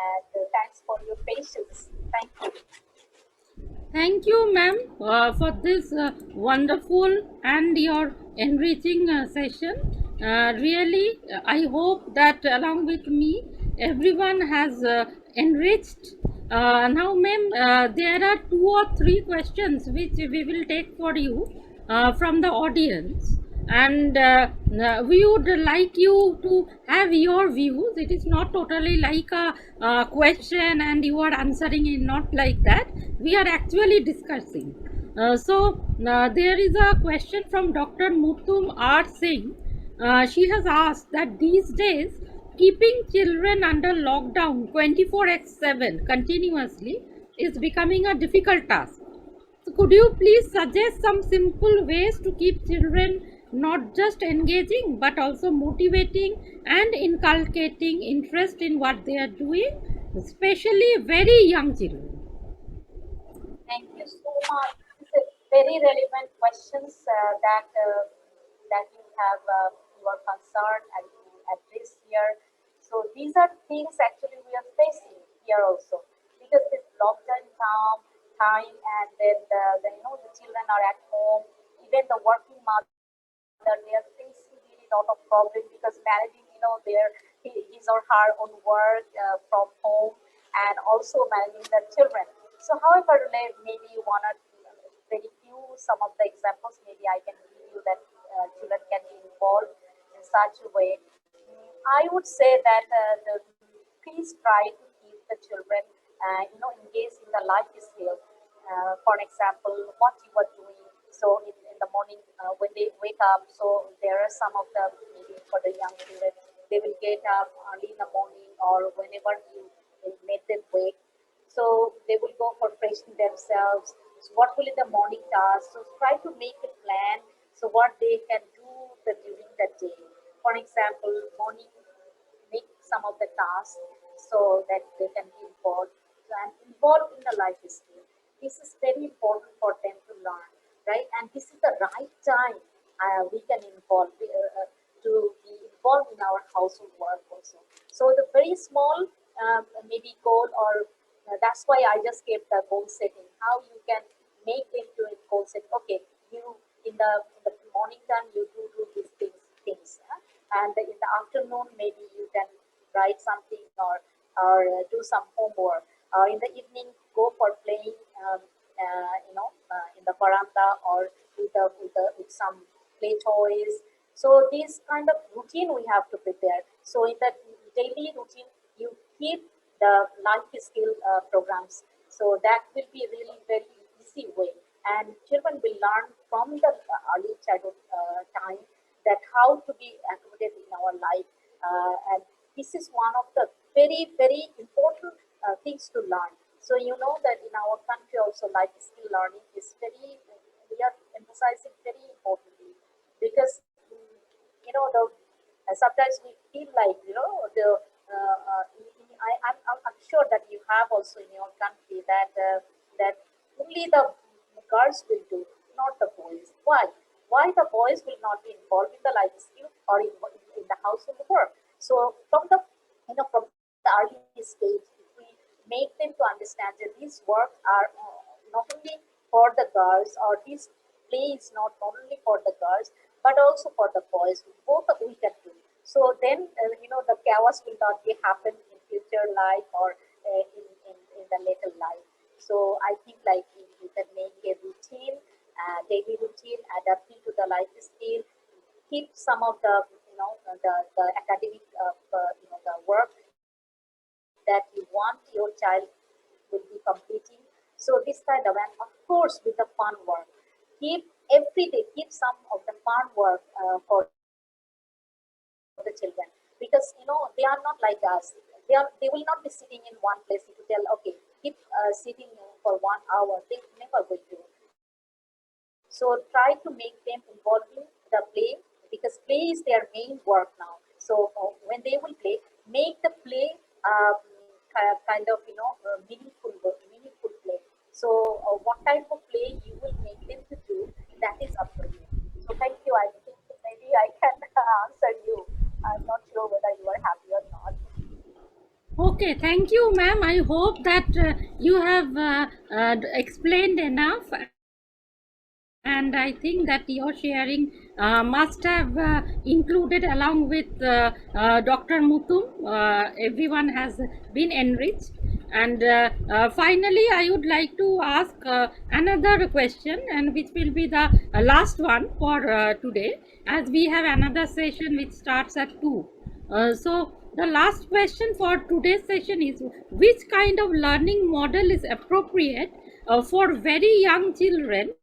and thanks for your patience. Thank you. Thank you, ma'am, for this wonderful and your enriching session. Really, I hope that along with me, everyone has enriched. Now, ma'am, there are two or three questions which we will take for you from the audience, and we would like you to have your views. It is not totally like a question and you are answering it, not like that. We are actually discussing. There is a question from Dr. Mutum R. Singh. She has asked that these days, keeping children under lockdown 24x7 continuously is becoming a difficult task. So could you please suggest some simple ways to keep children not just engaging but also motivating and inculcating interest in what they are doing, especially very young children? Thank you so much. It's a very relevant questions that you have you are concerned and you address here. So these are things actually we are facing here also, because this lockdown time, and then the children are at home. Even the working mother, they are facing really lot of problem because managing his or her own work from home, and also managing the children. So however, maybe you want to very few some of the examples maybe I can give you that children can be involved in such a way. I would say that please try to keep the children engaged in the life skill. For example, what you are doing. So in the morning when they wake up, so there are some of the, maybe for the young children, they will get up early in the morning or whenever you make them wake. So they will go for freshening themselves. So what will be the morning task? So try to make a plan. So what they can do during the day. For example, morning, make some of the tasks so that they can be involved and involved in the life skill. This is very important for them to learn, right? And this is the right time we can involve to be involved in our household work also. So the very small maybe goal, or that's why I just gave the goal setting. How you can make them to a goal set. Okay, you in the morning time you do these things, and in the afternoon maybe you can write something, or do some homework. In the evening, go for playing, in the veranda, or with some play toys. So this kind of routine we have to prepare. So in the daily routine, you keep the life skill programs. So that will be really very easy way, and children will learn from the early childhood time that how to be accommodated in our life, and this is one of the very important things to learn. So you know that in our country also life skill learning is very, we are emphasizing very importantly, because the sometimes we feel like I'm sure that you have also in your country that that only the girls will do, not the boys. Why the boys will not be involved in the life skill or in the household work? So from the from the early stage, if we make them to understand that these works are not only for the girls, or this play is not only for the girls but also for the boys. Both we can do. So then the chaos will not be happen in future life, or in the later life. So I think like if you can make a routine, daily routine, adapting to the life skill, keep some of the the academic the work that you want your child will be completing. So this kind of, and of course with the fun work, keep every day, keep some of the fun work for the children, because they are not like us. They will not be sitting in one place. If you tell, okay, keep sitting for 1 hour, they never will do. So try to make them involved in the play, because play is their main work now. So when they will play, make the play kind of meaningful play. So So what type of play you will make them to do, that is up to you. So thank you. I think maybe I can answer you. I'm not sure whether you are happy or not. Okay, thank you, ma'am. I hope that you have explained enough, and I think that your sharing must have included, along with Dr. Mutum, everyone has been enriched. And finally, I would like to ask another question, and which will be the last one for today, as we have another session which starts at 2. So, the last question for today's session is, which kind of learning model is appropriate for very young children,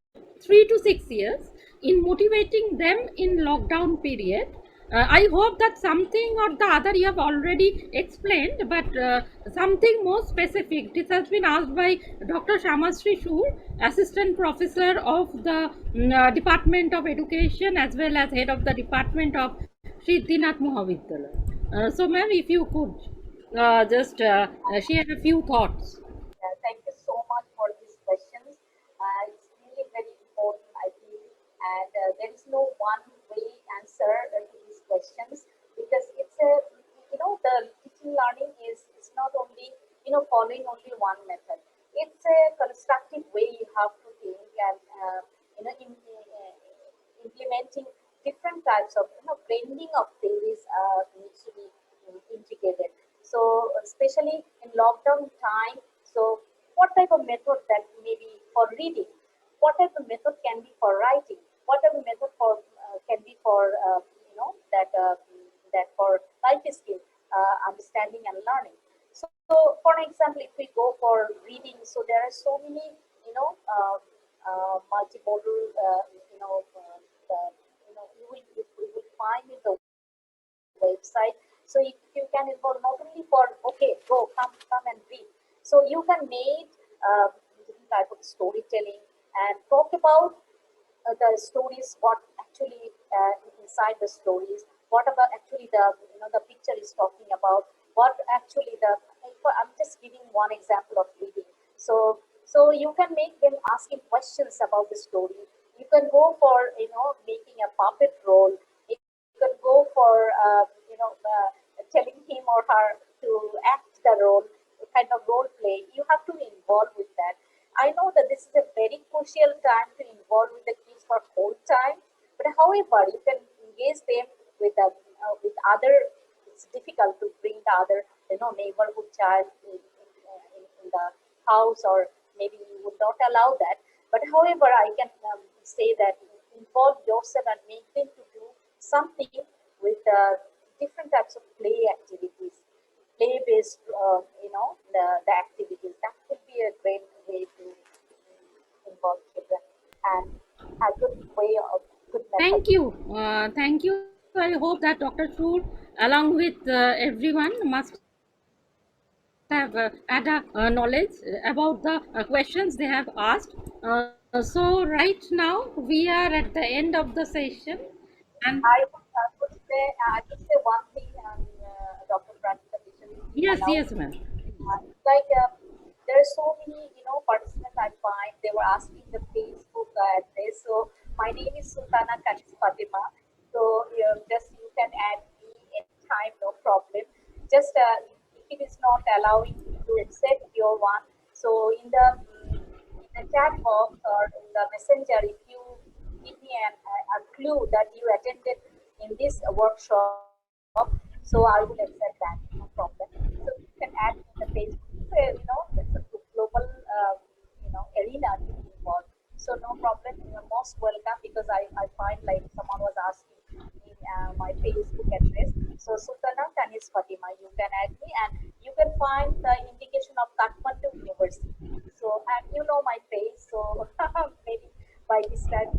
3 to 6 years, in motivating them in lockdown period? I hope that something or the other you have already explained, but something more specific. This has been asked by Dr. Shamasri Shur, Assistant Professor of the Department of Education, as well as Head of the Department of Siddhinath Mahavidyalaya. So, ma'am, if you could just share a few thoughts. Thank you so much for these questions. It's really very important, I feel, and there is no one way answer to these questions, because it's a, the teaching learning is not only, following only one method. It's a constructive way you have to think, and implementing different types of, blending of theories needs to be integrated. So especially in lockdown time, so what type of method that may be for reading, what type of method can be for writing, what type of method for can be for that for life skill, understanding and learning. So for example, if we go for reading, so there are so many, multimodal, you will find in the website. So if you can involve not only for, okay, go, come and read. So you can make different type of storytelling and talk about the stories, what actually inside the stories, what about actually the picture is talking about, what actually I'm just giving one example of reading. So you can make them asking questions about the story. You can go for, making a puppet role. You can go for telling him or her to act the role, kind of role play. You have to be involved with that. I know that this is a very crucial time to involve with the kids for whole time, but however, you can engage them with other. It's difficult to bring the other, neighborhood child in the house, or maybe you would not allow that. But however, I can say that involve yourself and make them to do something with different types of play activities, play based, the activities. That could be a great way to involve children, and a good way of good method. Thank you. Thank you. I hope that Dr. Shur, along with everyone, must have had a knowledge about the questions they have asked. So, right now, we are at the end of the session. And I would say one thing, Dr. Pratika, if you yes, allow yes, me. ma'am. Like there are so many, participants I find they were asking the Facebook address. So my name is Sultana Fatima. So just you can add me anytime, no problem. Just if it is not allowing to accept your one, so in the chat box or in the messenger, if you give me a clue that you attended in this workshop, so I will accept that, no problem. So you can add me on the Facebook. It's a global, arena to be involved. So no problem. You're most welcome, because I find like someone was asking me my Facebook address. So Sultana Kaniz Fatima, you can add me, and you can find the indication of Kathmandu University. So and you know my face, so maybe by this time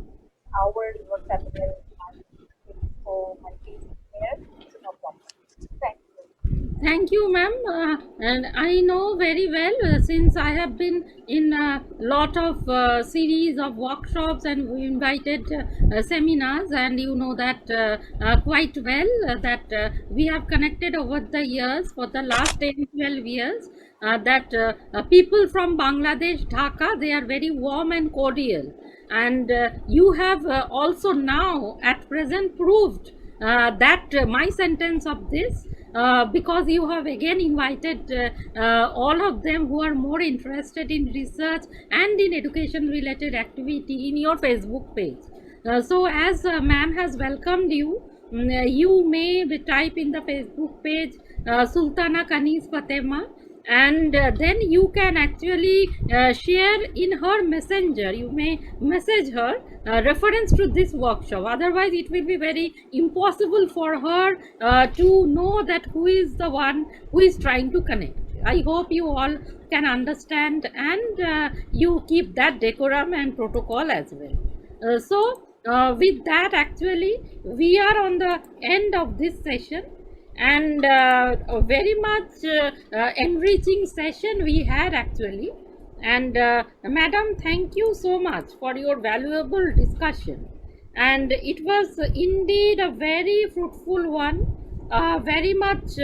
hour you are familiar with my face, so my face is there, so no problem. Thank you. Thank you, ma'am. And I know very well since I have been in a lot of series of workshops and we invited seminars, and you know that quite well that we have connected over the years for the last 10, 12 years. That people from Bangladesh, Dhaka, they are very warm and cordial. And you have also now at present proved that my sentence of this because you have again invited all of them who are more interested in research and in education related activity in your Facebook page. So as ma'am has welcomed you, you may type in the Facebook page Sultana Kaniz Fatema, and then you can actually share in her messenger. You may message her reference to this workshop, otherwise it will be very impossible for her to know that who is the one who is trying to connect. I hope you all can understand, and you keep that decorum and protocol as well. With that, actually we are on the end of this session, and a very much enriching session we had actually. And madam, thank you so much for your valuable discussion, and it was indeed a very fruitful one, very much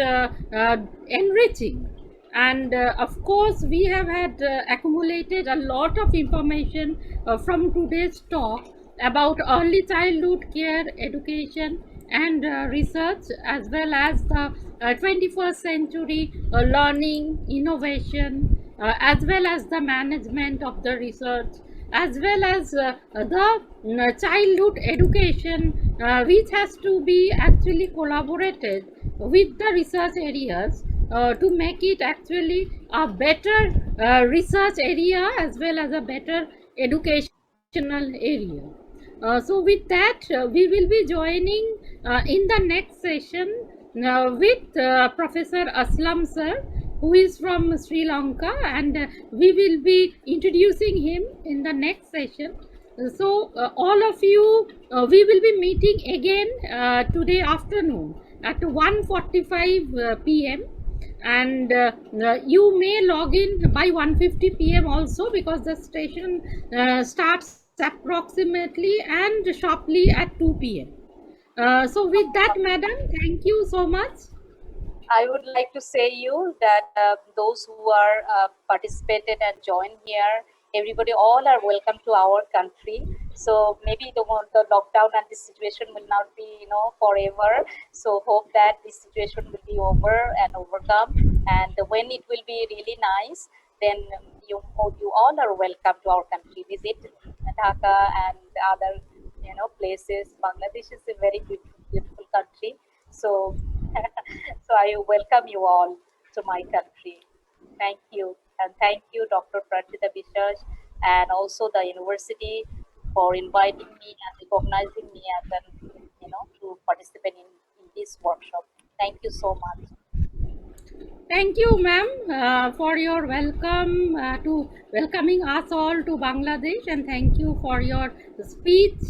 enriching. And of course we have had accumulated a lot of information from today's talk about early childhood care education and research, as well as the 21st century learning innovation, as well as the management of the research, as well as the childhood education, which has to be actually collaborated with the research areas to make it actually a better research area as well as a better educational area. So with that, we will be joining in the next session with Professor Aslam sir, who is from Sri Lanka, and we will be introducing him in the next session. So all of you, we will be meeting again today afternoon at 1:45 p.m. and you may log in by 1:50 p.m. also, because the session starts approximately and sharply at 2 p.m. So with that, madam, thank you so much. I would like to say you that those who are participated and joined here, everybody, all are welcome to our country. So maybe the lockdown and this situation will not be, forever. So hope that this situation will be over and overcome. And when it will be really nice, then you all are welcome to our country. Visit Dhaka and other, places. Bangladesh is a very beautiful, beautiful country. So so I welcome you all to my country. Thank you. And thank you, Dr. Pratita Bishaj, and also the university for inviting me and recognizing me as to participate in this workshop. Thank you so much. Thank you, ma'am, for your welcome to welcoming us all to Bangladesh, and thank you for your speech,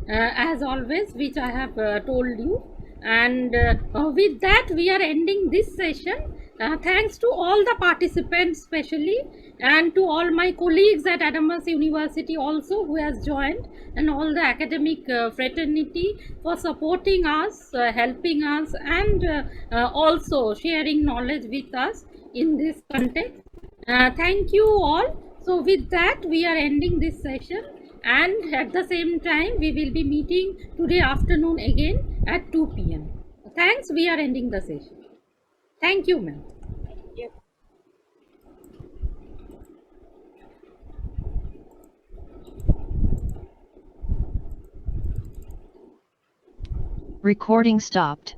as always, which I have told you. And with that, we are ending this session. Thanks to all the participants, especially, and to all my colleagues at Adamas University also who has joined, and all the academic fraternity for supporting us, helping us, and also sharing knowledge with us in this context. Thank you all. So with that, we are ending this session, and at the same time we will be meeting today afternoon again at 2 p.m. Thanks. We are ending the session. Thank you, ma'am. Thank you. Recording stopped.